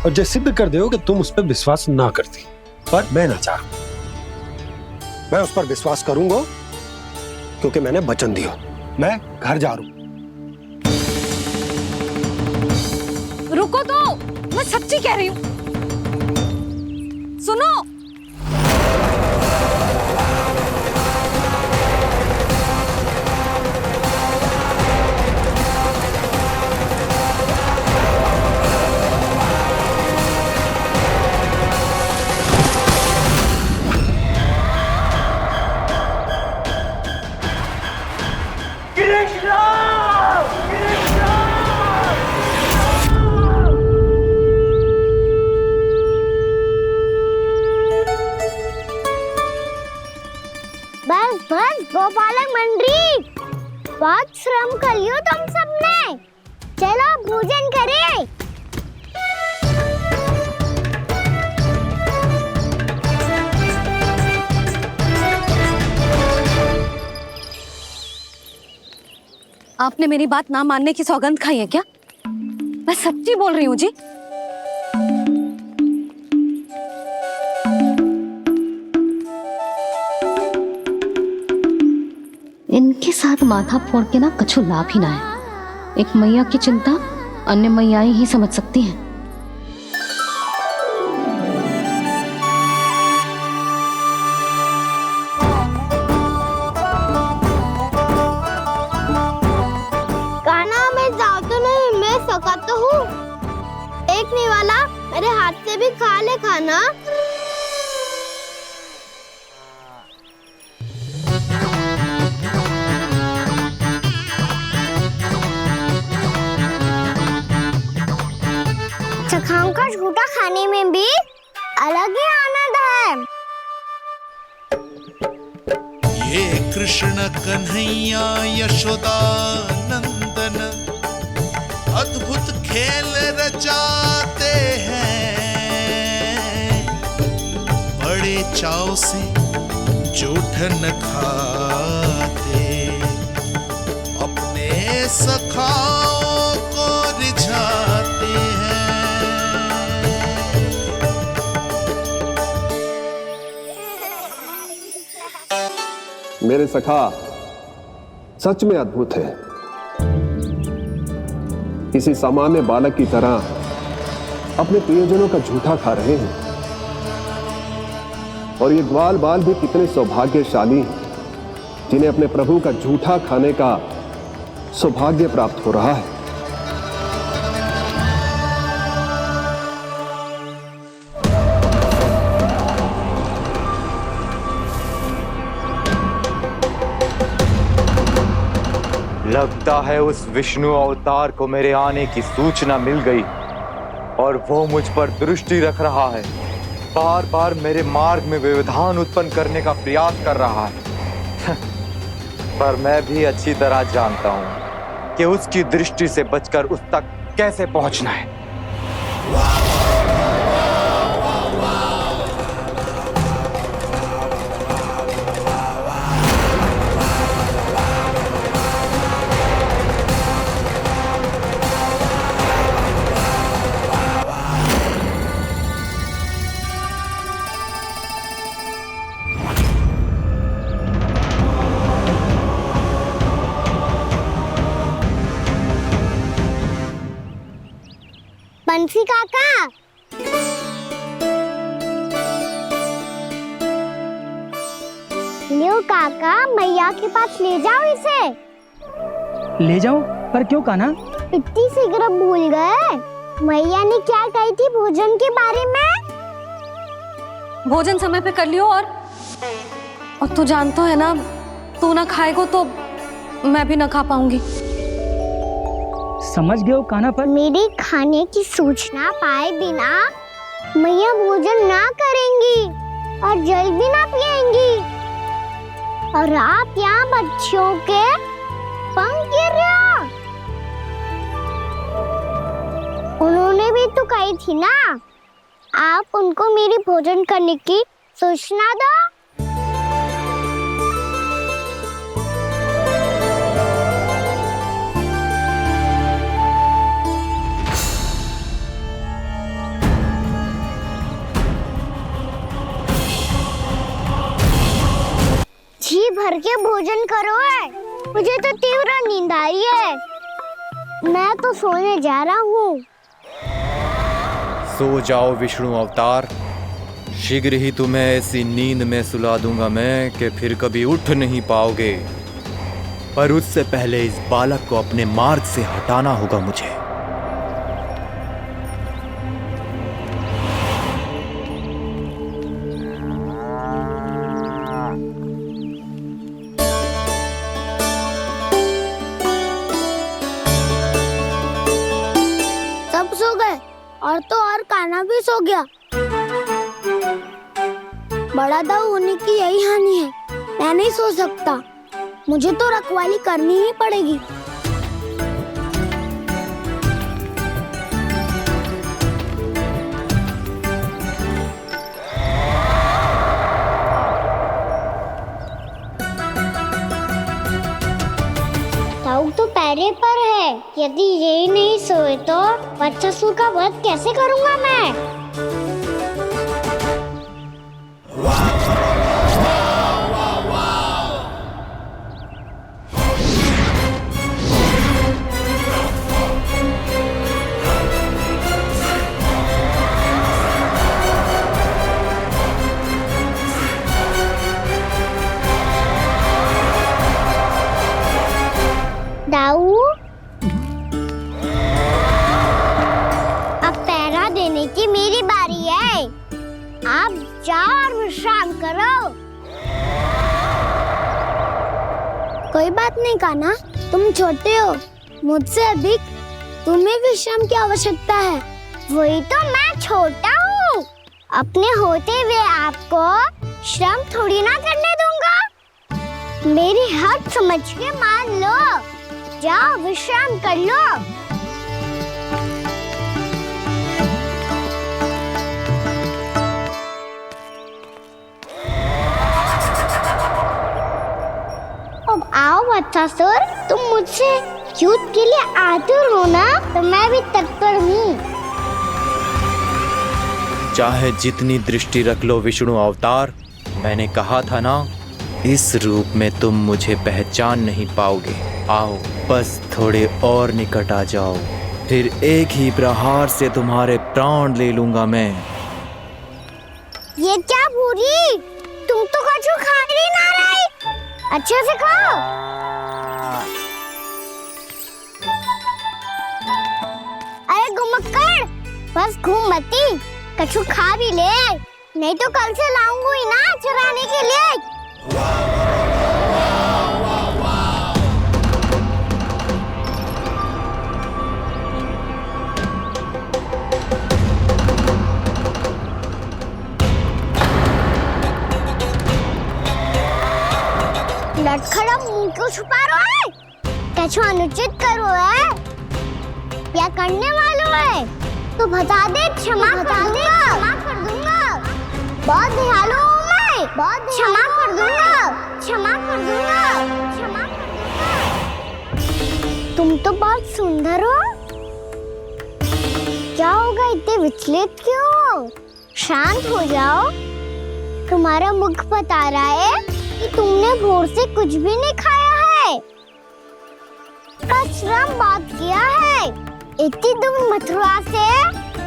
और जो सिद्ध कर दो कि तुम उस पर विश्वास ना करती। पर मैं ना चाह, मैं उस पर विश्वास करूंगा, क्योंकि मैंने वचन दिया। मैं घर जा रहा हूं। रुको तो, मैं सच्ची कह रही हूँ। सुनो, बस बस गोपालक मंडली, बहुत श्रम कर लियो तुम सबने। चलो भोजन करें। आपने मेरी बात ना मानने की सौगंध खाई है क्या? मैं सच्ची बोल रही हूँ जी। इनके साथ माथा फोड़ के ना कछु लाभ ही ना है। एक मैया की चिंता अन्य मैयाएं ही समझ सकती हैं। कान्हा मैं जाऊँ तो नहीं, मैं सका तो हूँ। एक नहीं वाला मेरे हाथ से भी खा ले खाना। चखाओं का झूठा खाने में भी अलग ही आनंद है। ये कृष्ण कन्हैया यशोदा नंदन अद्भुत खेल रचाते हैं, बड़े चाव से जूठन खाते, अपने सखाओं को रिझाते हैं। मेरे सखा सच में अद्भुत है। किसी सामान्य बालक की तरह अपने प्रियजनों का झूठा खा रहे हैं। और ये ग्वाल बाल भी कितने सौभाग्यशाली हैं जिन्हें अपने प्रभु का झूठा खाने का सौभाग्य प्राप्त हो रहा है। लगता है उस विष्णु अवतार को मेरे आने की सूचना मिल गई और वो मुझ पर दृष्टि रख रहा है। बार बार मेरे मार्ग में व्यवधान उत्पन्न करने का प्रयास कर रहा है। पर मैं भी अच्छी तरह जानता हूं कि उसकी दृष्टि से बचकर उस तक कैसे पहुंचना है। बंसी काका, लियो काका, मैया के पास ले जाओ इसे। ले जाओ? पर क्यों कान्हा? इतनी शीघ्र भूल गए? मैया ने क्या कही थी भोजन के बारे में? भोजन समय पे कर लियो। और तू जानता है ना, तू ना खाएगा तो मैं भी ना खा पाऊंगी। समझ गए हो कान्हा? पर मेरी खाने की सूचना पाए बिना मैया भोजन ना करेंगी और जल भी ना पिएंगी। और आप यहाँ बच्चों के पंख गिर रहे हो। उन्होंने भी तो कही थी ना, आप उनको मेरी भोजन करने की सूचना दो। जी भर के भोजन करो है। मुझे तो तीव्र नींद आई है। मैं तो सोने जा रहा हूँ। सो जाओ विष्णु अवतार, शीघ्र ही तुम्हें ऐसी नींद में सुला दूंगा मैं कि फिर कभी उठ नहीं पाओगे। पर उससे पहले इस बालक को अपने मार्ग से हटाना होगा मुझे। सब सो गए और तो और कान्हा भी सो गया। बड़ा दाऊ होने की यही हानि है। मैं नहीं सो सकता। मुझे तो रखवाली करनी ही पड़ेगी। दाऊ तो पैरे पर है। यदि यही नहीं सोए तो वत्सासुर का वध कैसे करूंगा मैं? दाऊ, अब पहरा देने की मेरी बारी है। आप जाओ और विश्राम करो। कोई बात नहीं कान्हा, तुम छोटे हो। मुझसे अधिक तुम्हें विश्राम की आवश्यकता है। वही तो मैं छोटा हूँ। अपने होते हुए आपको श्रम थोड़ी ना करने दूंगा। मेरी हद समझ के मान लो। जाओ विश्राम कर लो। अब आओ वत्सासुर, तुम मुझसे युद्ध के लिए आतुर हो ना, तो मैं भी तत्पर हूँ। चाहे जितनी दृष्टि रख लो विष्णु अवतार, मैंने कहा था ना, इस रूप में तुम मुझे पहचान नहीं पाओगे। आओ बस थोड़े और निकट आ जाओ, फिर एक ही प्रहार से तुम्हारे प्राण ले लूंगा मैं। ये क्या भूरी, तुम तो कछु खा ही ना रही। अच्छे से खाओ। अरे गुमक्कड़, बस घूम मती, कछु खा भी ले, नहीं तो कल से लाऊंगी ही ना चराने के लिए। लटखड़ा मुंह क्यों छुपा रहा है? कछु अनुचित करो है या करने वालों है तो बता दे, क्षमा कर दूंगा। बहुत दयालु हूँ मैं, बहुत क्षमा कर दूंगा। तुम तो बहुत सुंदर हो। क्या होगा, इतने विचलित क्यों हो? शांत हो जाओ। तुम्हारा मुख बता रहा है कि तुमने भोर से कुछ भी नहीं खाया है। श्रम बात किया है। इतनी दूर मथुरा से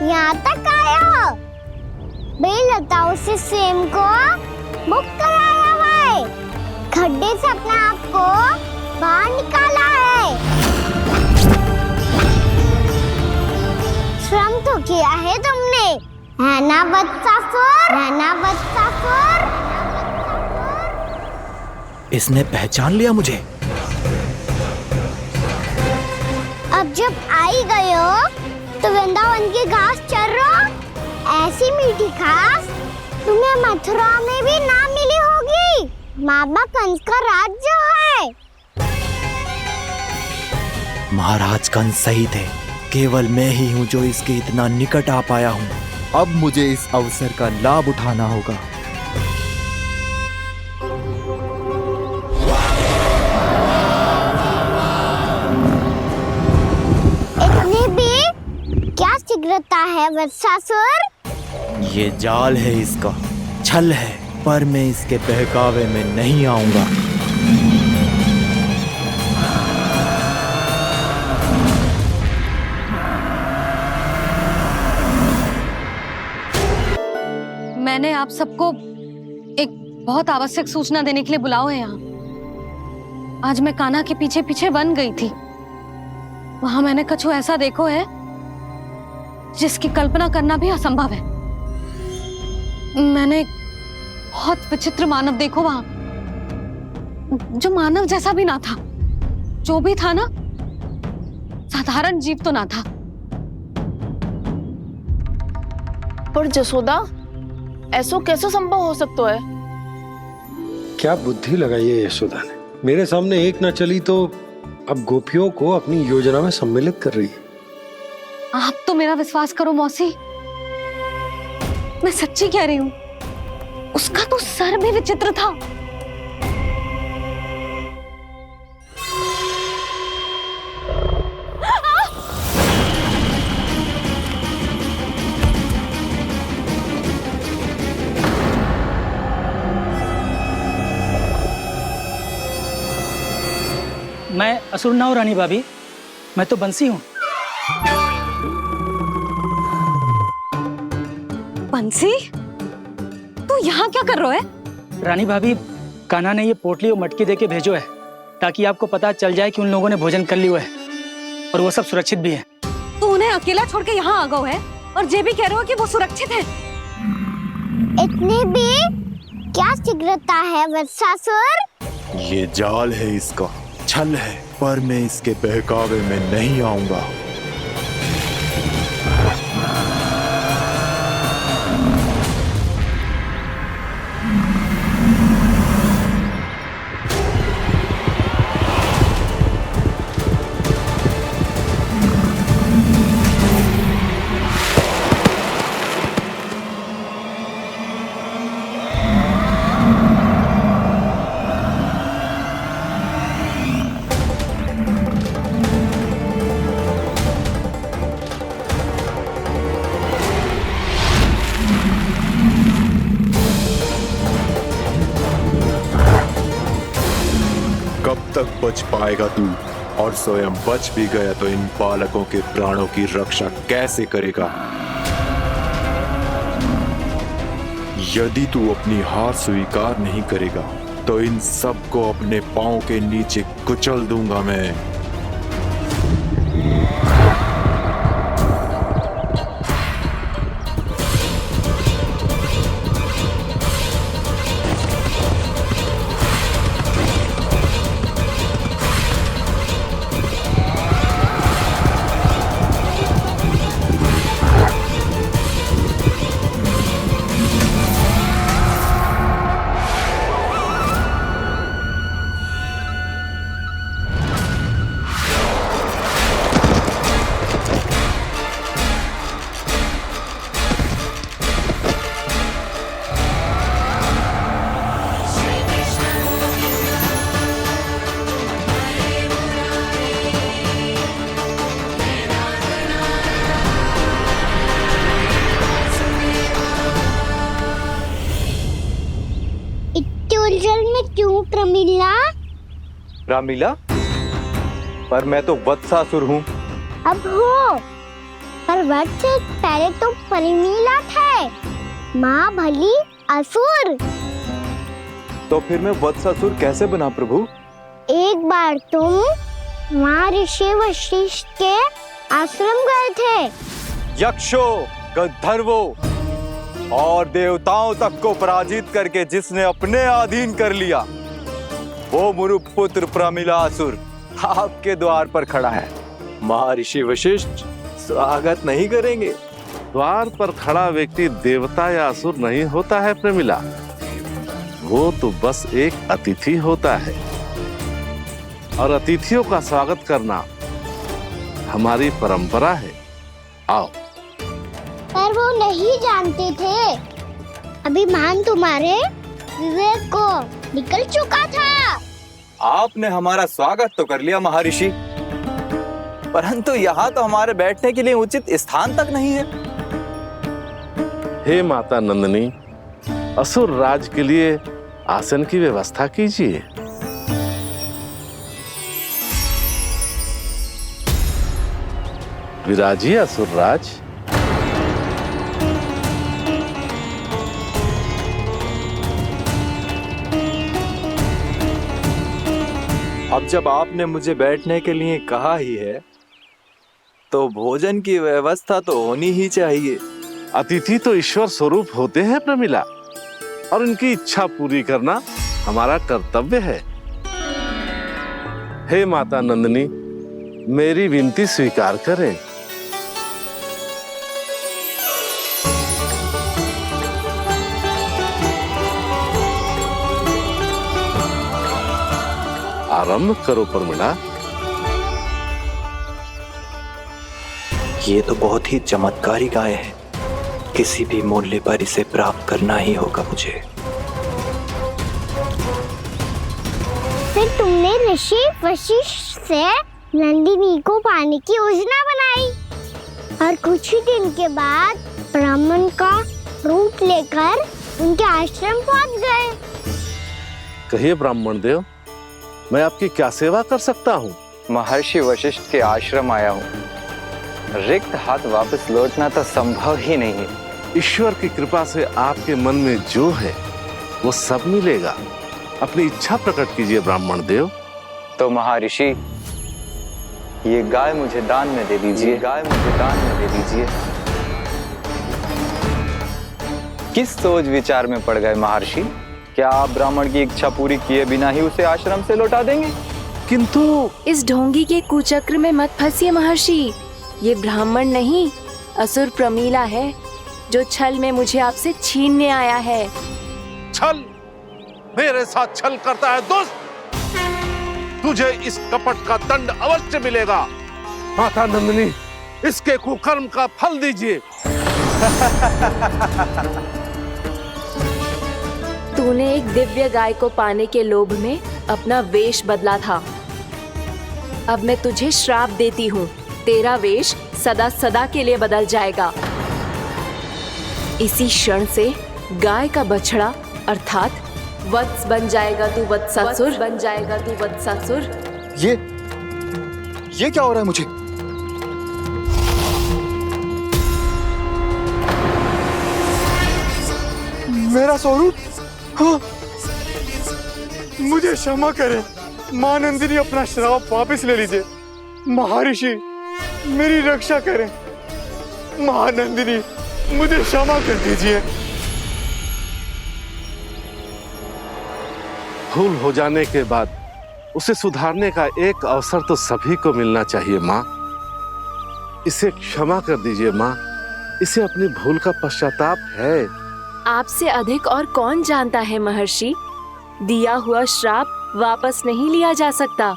यहाँ तक आया हो। बेलताओं से स्वयं को मुक्त कराया हुआ है। खड्डे से अपने आप को बाहर निकाला है। श्रम तो किया है तुमने, है ना वत्सासुर? इसने पहचान लिया मुझे। अब जब आई गए हो तो वृंदावन की घास चर रहो। ऐसी मीठी घास तुम्हें मथुरा में भी ना मिली होगी। बाबा कंस का राज्य है। महाराज कंस सही थे, केवल मैं ही हूँ जो इसके इतना निकट आ पाया हूँ। अब मुझे इस अवसर का लाभ उठाना होगा। इतनी भी क्या शीघ्रता है वत्सासुर? ये जाल है इसका, छल है, पर मैं इसके बहकावे में नहीं आऊंगा। आप सबको एक बहुत आवश्यक सूचना देने के लिए बुलाओ है यहाँ। आज मैं कान्हा के पीछे पीछे वन गई थी। वहां मैंने कछु ऐसा देखो है जिसकी कल्पना करना भी असंभव है। मैंने बहुत विचित्र मानव देखो वहां, जो मानव जैसा भी ना था। जो भी था ना, साधारण जीव तो ना था। पर जसोदा, ऐसो कैसे संभव हो सकता है? क्या बुद्धि लगाई है यशोदा ने। मेरे सामने एक ना चली तो अब गोपियों को अपनी योजना में सम्मिलित कर रही है। आप तो मेरा विश्वास करो मौसी, मैं सच्ची कह रही हूं। उसका तो सर भी विचित्र था। मैं असुर ना हूं रानी भाभी, मैं तो बंसी हूँ। बंसी, तू यहाँ क्या कर रहा है? रानी भाभी, कान्हा ने ये पोटली और मटकी देके भेजो है ताकि आपको पता चल जाए कि उन लोगों ने भोजन कर लिया है और वो सब सुरक्षित भी है। तू उन्हें अकेला छोड़ के यहाँ आ गए है और ये भी कह रहे हो कि वो सुरक्षित है। इतनी भी क्या शीघ्रता है वत्सासुर? ये जाल है, इसका छल है, पर मैं इसके बहकावे में नहीं आऊंगा। कब तक बच पाएगा तू? और स्वयं बच भी गया तो इन बालकों के प्राणों की रक्षा कैसे करेगा? यदि तू अपनी हार स्वीकार नहीं करेगा तो इन सबको अपने पांव के नीचे कुचल दूंगा मैं। उलझन में क्यों प्रमिला? रामलीला, पर मैं तो वत्सासुर हूँ। अब हो, पर वत्स से पहले तो प्रमिला थे। माँ भली असुर। तो फिर मैं वत्सासुर कैसे बना प्रभु? एक बार तुम वहाँ ऋषि वशिष्ठ के आश्रम गए थे। यक्षो, गंधर्वो और देवताओं तक को पराजित करके जिसने अपने अधीन कर लिया, वो मुरुपुत्र प्रमिलासुर आपके द्वार पर खड़ा है। महर्षि वशिष्ठ स्वागत नहीं करेंगे? द्वार पर खड़ा व्यक्ति देवता या असुर नहीं होता है प्रमिला, वो तो बस एक अतिथि होता है और अतिथियों का स्वागत करना हमारी परंपरा है। आओ। पर वो नहीं जानते थे। अभिमान तुम्हारे विवेक को निकल चुका था। आपने हमारा स्वागत तो कर लिया महर्षि, परंतु यहाँ तो हमारे बैठने के लिए उचित स्थान तक नहीं है। हे माता नंदिनी, असुर राज के लिए आसन की व्यवस्था कीजिए। विराजिए असुर राज। अब जब आपने मुझे बैठने के लिए कहा ही है तो भोजन की व्यवस्था तो होनी ही चाहिए। अतिथि तो ईश्वर स्वरूप होते हैं प्रमिला, और उनकी इच्छा पूरी करना हमारा कर्तव्य है। हे माता नंदिनी, मेरी विनती स्वीकार करें। आरंभ करो प्रमिला। ये तो बहुत ही चमत्कारी गाय है, किसी भी मूल्य पर इसे प्राप्त करना ही होगा मुझे। फिर तुमने ऋषि वशिष्ठ से नंदिनी को पाने की योजना बनाई और कुछ ही दिन के बाद ब्राह्मण का रूप लेकर उनके आश्रम पहुंच गए। कहिए ब्राह्मण देव, मैं आपकी क्या सेवा कर सकता हूँ? महर्षि वशिष्ठ के आश्रम आया हूँ। रिक्त हाथ वापस लौटना तो संभव ही नहीं है। ईश्वर की कृपा से आपके मन में जो है वो सब मिलेगा। अपनी इच्छा प्रकट कीजिए ब्राह्मण देव। तो महर्षि, ये गाय मुझे दान में दे दीजिए। गाय मुझे दान में दे दीजिए। किस सोच विचार में पड़ गए महर्षि? क्या आप ब्राह्मण की इच्छा पूरी किए बिना ही उसे आश्रम से लौटा देंगे? किंतु इस ढोंगी के कुचक्र में मत फंसिए महर्षि। ये ब्राह्मण नहीं, असुर प्रमीला है जो छल में मुझे आपसे छीनने आया है। छल? मेरे साथ छल करता है दुष्ट? तुझे इस कपट का दंड अवश्य मिलेगा। माता नंदिनी, इसके कुकर्म का फल दीजिए। तूने एक दिव्य गाय को पाने के लोभ में अपना वेश बदला था। अब मैं तुझे श्राप देती हूँ, तेरा वेश सदा सदा के लिए बदल जाएगा। इसी क्षण से गाय का बछड़ा अर्थात वत्स बन जाएगा तू वत्सासुर, बन जाएगा तू वत्सासुर। ये क्या हो रहा है मुझे? मेरा स्वरूप? हाँ। मुझे क्षमा करें मां नंदिनी, अपना श्राप वापस ले लीजिए। महर्षि, मेरी रक्षा करें। मां नंदिनी, मुझे क्षमा कर दीजिए। भूल हो जाने के बाद उसे सुधारने का एक अवसर तो सभी को मिलना चाहिए माँ। इसे क्षमा कर दीजिए माँ, इसे अपनी भूल का पश्चाताप है। आपसे अधिक और कौन जानता है महर्षि, दिया हुआ श्राप वापस नहीं लिया जा सकता।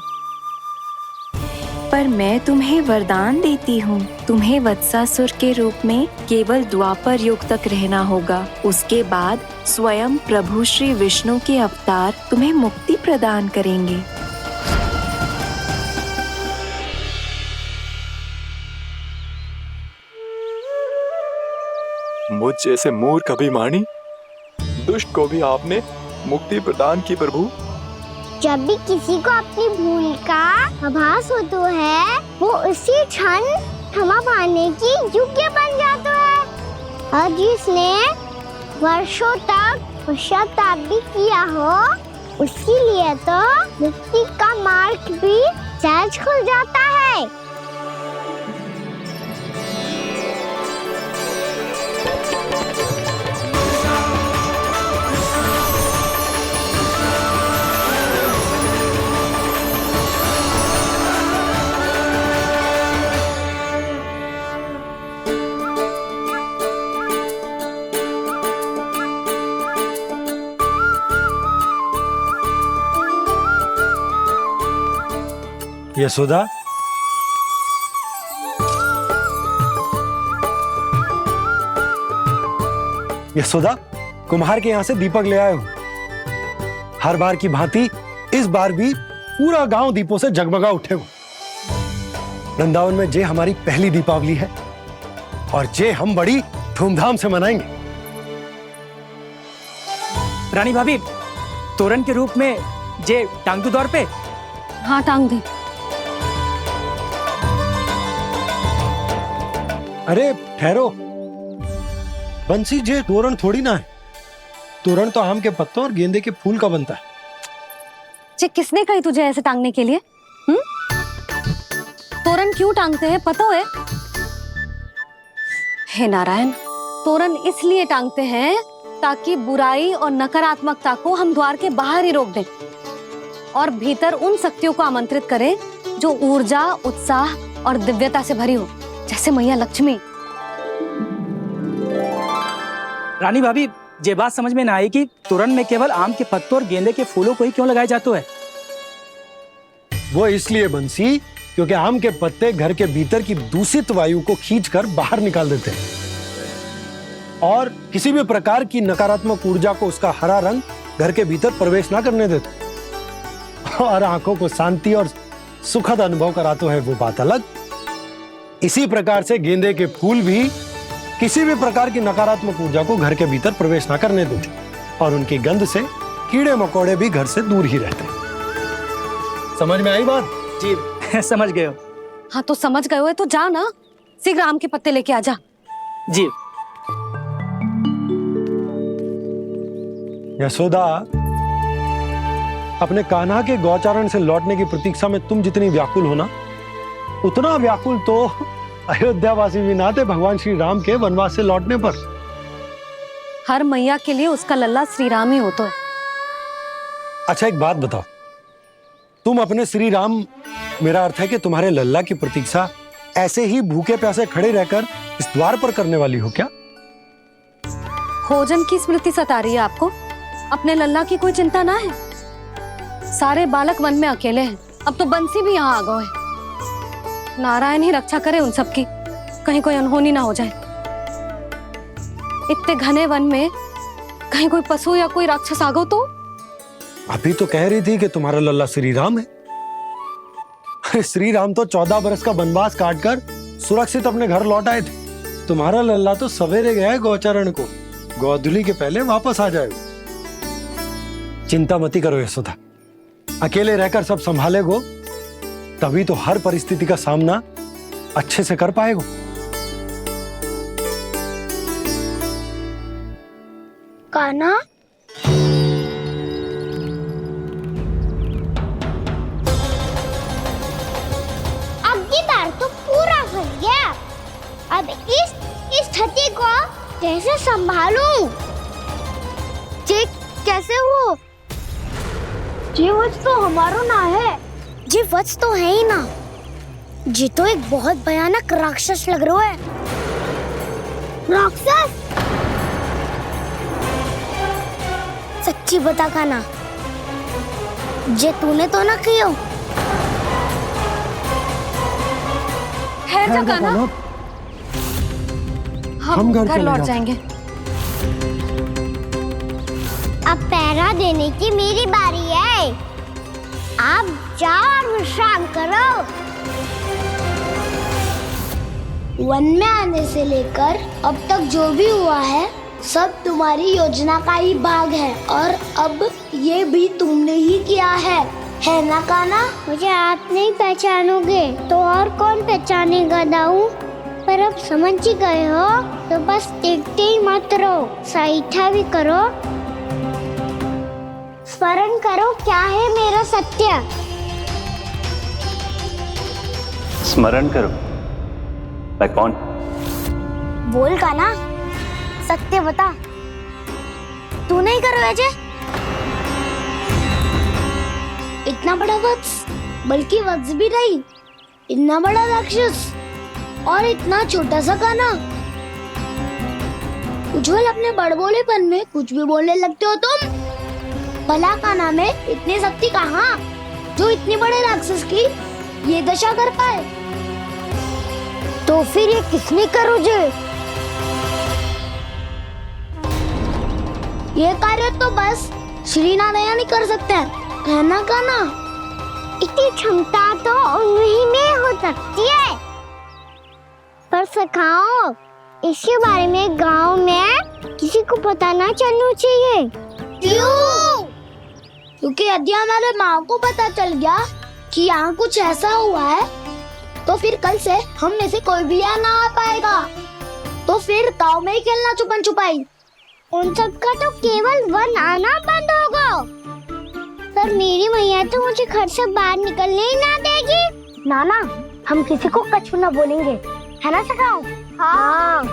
पर मैं तुम्हें वरदान देती हूँ, तुम्हें वत्सासुर के रूप में केवल द्वापर युग तक रहना होगा। उसके बाद स्वयं प्रभु श्री विष्णु के अवतार तुम्हें मुक्ति प्रदान करेंगे। मुझ जैसे मूर्ख अभिमानी दुष्ट को भी आपने मुक्ति प्रदान की प्रभु। जब भी किसी को अपनी भूल का आभास होता है, वो उसी क्षण क्षमा पाने की योग्य बन जाता है। और जिसने वर्षों तक पश्चाताप भी किया हो, उसके लिए तो मुक्ति का मार्ग भी सहज खुल जाता है। यशोदा, यशोदा, कुम्हार के यहाँ से दीपक ले आए हूं। हर बार की भांति इस बार भी पूरा गांव दीपों से जगमगा उठे हो। वृंदावन में जे हमारी पहली दीपावली है और जे हम बड़ी धूमधाम से मनाएंगे। रानी भाभी, तोरण के रूप में जे टांग दो दौर पे। हाँ, टांग दे। अरे ठहरो, बंसी, जे तोरण थोड़ी ना है। तोरण तो आम के पत्तों और गेंदे के फूल का बनता है। किसने कही तुझे ऐसे टांगने के लिए? तोरण क्यों टांगते हैं पता है? हे नारायण, तोरण इसलिए टांगते हैं ताकि बुराई और नकारात्मकता को हम द्वार के बाहर ही रोक दें और भीतर उन शक्तियों को आमंत्रित करें जो ऊर्जा, उत्साह और दिव्यता से भरी हो, जैसे मैया लक्ष्मी। रानी भाभी, ये बात समझ में ना आई कि तोरण में केवल आम के पत्तों और गेंदे के फूलों को ही क्यों लगाए जाते हैं? वो इसलिए बंसी क्योंकि आम के पत्ते घर के भीतर की दूषित वायु को खींचकर बाहर निकाल देते हैं और किसी भी प्रकार की नकारात्मक ऊर्जा को उसका हरा रंग घर के भीतर प्रवेश ना करने देते और आंखों को शांति और सुखद अनुभव कराते हैं, वो बात अलग। इसी प्रकार से गेंदे के फूल भी किसी भी प्रकार की नकारात्मक ऊर्जा को घर के भीतर प्रवेश ना करने देते और उनकी गंध से कीड़े मकोड़े भी घर से दूर ही रहते हैं। समझ में आई बात? जी समझ गए हो। हाँ तो समझ गए हो तो जा ना, शीघ्र आम के पत्ते लेके आ जा। जी। यशोदा, अपने कान्हा के गौचारण से लौटने की प्रतीक्षा में तुम जितनी व्याकुल हो ना, उतना व्याकुल तो अयोध्यावासी भी ना थे भगवान श्री राम के वनवास से लौटने पर। हर मैया के लिए उसका लल्ला श्री राम ही होता है। अच्छा एक बात बताओ, तुम अपने श्री राम, मेरा अर्थ है कि तुम्हारे लल्ला की प्रतीक्षा ऐसे ही भूखे प्यासे खड़े रहकर इस द्वार पर करने वाली हो क्या? भोजन की स्मृति सता रही है आपको? अपने लल्ला की कोई चिंता ना है। सारे बालक वन में अकेले हैं, अब तो बंसी भी यहाँ आ गए हैं। नारायण ही रक्षा करे उन सबकी, कहीं कोई अनहोनी ना हो जाए। इतने घने वन में कहीं कोई पशु या कोई राक्षस आ गो तो? अभी तो कह रही थी कि तुम्हारा लल्ला श्री राम है। अरे श्री राम तो 14 बरस का वनवास काटकर सुरक्षित अपने घर लौट आए थे। तुम्हारा लल्ला तो सवेरे गया है गौचरण को, गोधूली के पहले वापस आ जाएगा। चिंता मती करो यशोदा, अकेले रहकर सब संभालेगो तभी तो हर परिस्थिति का सामना अच्छे से कर पाएगो। कान्हा, अब की बार तो पूरा फंस गया। अब इस स्थिति को कैसे संभालूं? जी कैसे हो? जी वत्स तो हमारो ना है। जी वत्स तो है ही ना। जी तो एक बहुत भयानक राक्षस लग रहा है। राक्षस? सच्ची बता कान्हा, जे तूने तो ना कियो? ठहर जा कान्हा, हम घर लौट जाएंगे। अब पहरा देने की मेरी बारी है। आप जाओ और विश्राम करो। वन में आने से लेकर अब तक जो भी हुआ है सब तुम्हारी योजना का ही भाग है और अब ये भी तुमने ही किया है ना कान्हा? मुझे आप नहीं पहचानोगे तो और कौन पहचानेगा दाऊ? पर अब समझ ही गए हो तो बस देखते ही मत रहो, सईठा भी करो, स्मरण करो क्या है मेरा सत्य। स्मरण करो? मैं कौन? बोल कान्हा, सत्य बता। तू नहीं करो अजय? इतना बड़ा वत्स, बल्कि वत्स भी नहीं, इतना बड़ा राक्षस और इतना छोटा सा कान्हा। उज्जवल अपने बड़बोलेपन में कुछ भी बोलने लगते हो तुम। भला कान्हा में इतनी शक्ति कहाँ जो इतने बड़े राक्षस की ये दशा कर पाए? तो फिर ये किसने करो जे? ये कार्य तो बस श्री नारायण ही कर सकते हैं, है ना कान्हा? इतनी क्षमता तो उन्हीं में हो सकती है, पर सखाओ इसके बारे में गांव में किसी को पता ना चलना चाहिए। क्यों? क्योंकि यदि हमारे माँ को पता चल गया कि यहाँ कुछ ऐसा हुआ है तो फिर कल से हम में से कोई भी यहाँ ना आ पाएगा। तो फिर गांव में ही खेलना छुपन छुपाई। उन सब का तो केवल वन आना बंद होगा। पर मेरी मैया तो मुझे घर से बाहर निकलने ही ना देगी। नाना, हम किसी को कछु ना बोलेंगे, है ना सखाओ? हाँ।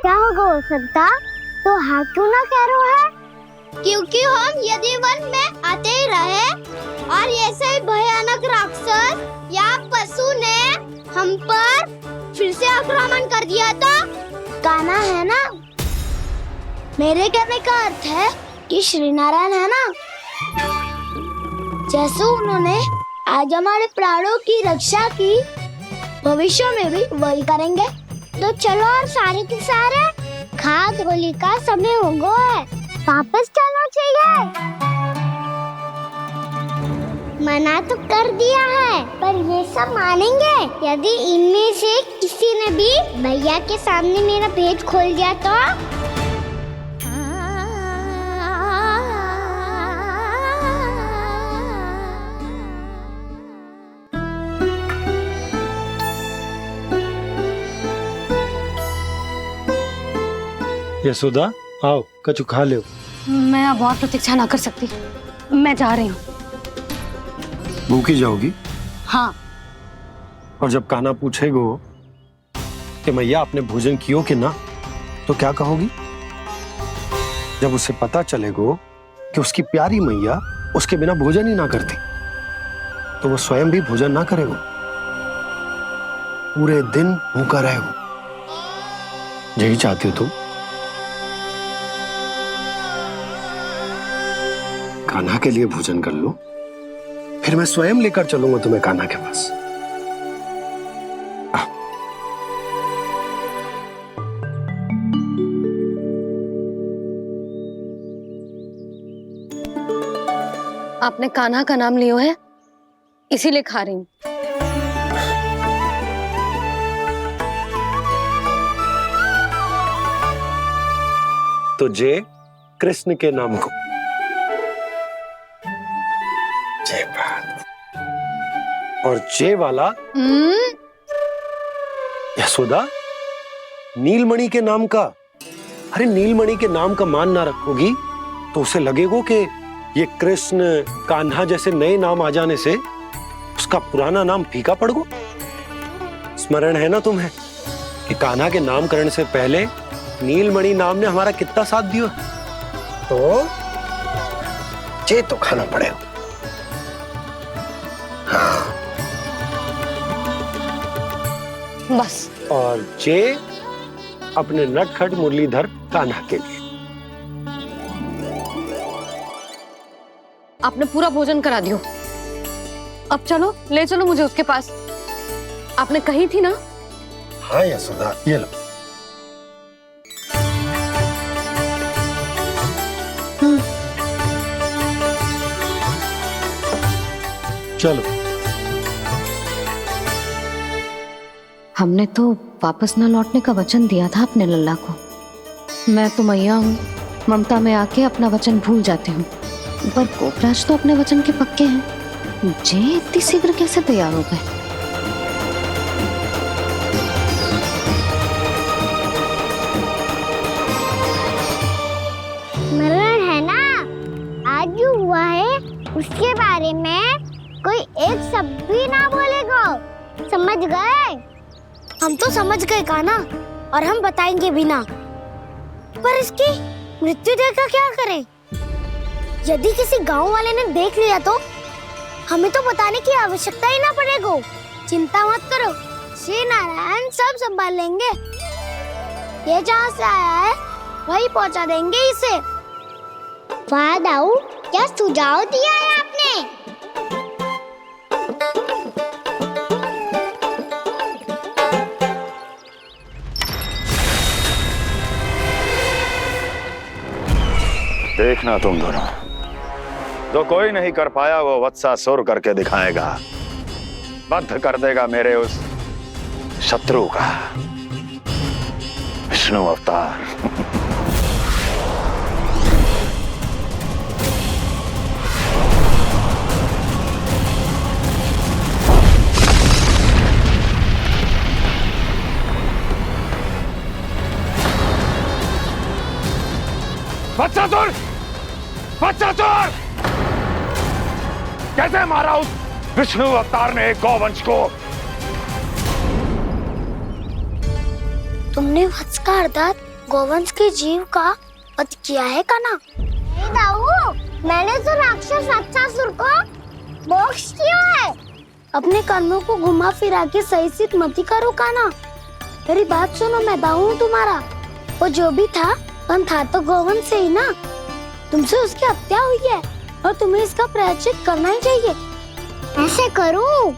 क्या होगा हो सकता? तो हाँ क्यों ना कह रहा है? क्योंकि हम यदि वन में आते ही रहे और ऐसे ही भयानक राक्षस या पशु ने हम पर फिर से आक्रमण कर दिया तो कान्हा है ना, मेरे कहने का अर्थ है कि श्री नारायण है ना, जैसे उन्होंने आज हमारे प्राणों की रक्षा की, भविष्य में भी वही करेंगे। तो चलो और सारे के सारे खाद होली का समय हो गया है, वापस चलना चाहिए। मना तो कर दिया है, पर ये सब मानेंगे यदि इनमें से किसी ने भी भैया के सामने मेरा पेट खोल दिया तो? यशोदा, आओ कछु खा लो। मैं अब और प्रतीक्षा ना कर सकती, मैं जा रही हूँ। भूखी जाओगी? हाँ। और जब कान्हा पूछेगो कि मैया आपने भोजन कियो कि ना, तो क्या कहोगी? जब उसे पता चलेगो कि उसकी प्यारी मैया उसके बिना भोजन ही ना करती, तो वो स्वयं भी भोजन ना करेगो, पूरे दिन भूखा रहेगो। यही चाहती हो तुम? कान्हा के लिए भोजन कर लो, फिर मैं स्वयं लेकर चलूंगा तुम्हें कान्हा के पास। आपने कान्हा का नाम लियो है, इसीलिए खा रही हूँ। तो जय कृष्ण के नाम को। जय बात। और जय वाला यशोदा, नीलमणि के नाम का। अरे नीलमणि के नाम का मान ना रखोगी तो उसे लगेगा कि ये कृष्ण कान्हा जैसे नए नाम आ जाने से उसका पुराना नाम फीका पड़ गो। स्मरण है ना तुम्हें कि कान्हा के नामकरण से पहले नीलमणि नाम ने हमारा कितना साथ दिया? तो चे तो खाना पड़ेगा। हाँ। बस। और जे अपने नटखट मुरलीधर कान्हा के लिए। आपने पूरा भोजन करा दियो, अब चलो, ले चलो मुझे उसके पास। आपने कही थी ना? हाँ यशोदा, ये लो। चलो। हमने तो वापस न लौटने का वचन दिया था अपने लल्ला को। मैं तो मैया हूँ, ममता में आके अपना वचन भूल जाती हूँ, पर गोपराज तो अपने वचन के पक्के हैं। जे इतनी शीघ्र कैसे तैयार हो गए? मरण है ना, आज जो हुआ है उसके बारे में कोई एक शब्द भी ना बोलेगा, समझ गए? हम तो समझ गए कान्हा, और हम बताएंगे भी ना। पर इसकी मृत्यु देखकर क्या करें? यदि किसी गांव वाले ने देख लिया तो हमें तो बताने की आवश्यकता ही ना पड़ेगा। चिंता मत करो, श्री नारायण सब संभाल लेंगे। ये जहाँ से आया है वही पहुँचा देंगे इसे। वाह दाऊ, क्या सुझाव दिया है आपने? देखना तुम दोनों, जो कोई नहीं कर पाया वो वत्सासुर करके दिखाएगा, बद्ध कर देगा मेरे उस शत्रु का विष्णु अवतार। वत्सासुर! वत्सासुर! कैसे मारा उस विष्णु अवतार ने गौवंश को? तुमने वत्स का अर्थात गौवंश के जीव का वध किया है कान्हा? नहीं दाऊ, मैंने तो राक्षस वत्सासुर को मोक्ष किया है। अपने कर्मों को घुमा फिरा के सही सिद्ध मत करो कान्हा। मेरी बात सुनो, मैं दाऊ हूँ तुम्हारा। वो जो भी था तो गौवंश से ही ना। तुमसे उसकी हत्या हुई है और तुम्हें इसका प्रायश्चित करना ही चाहिए। ऐसे करूं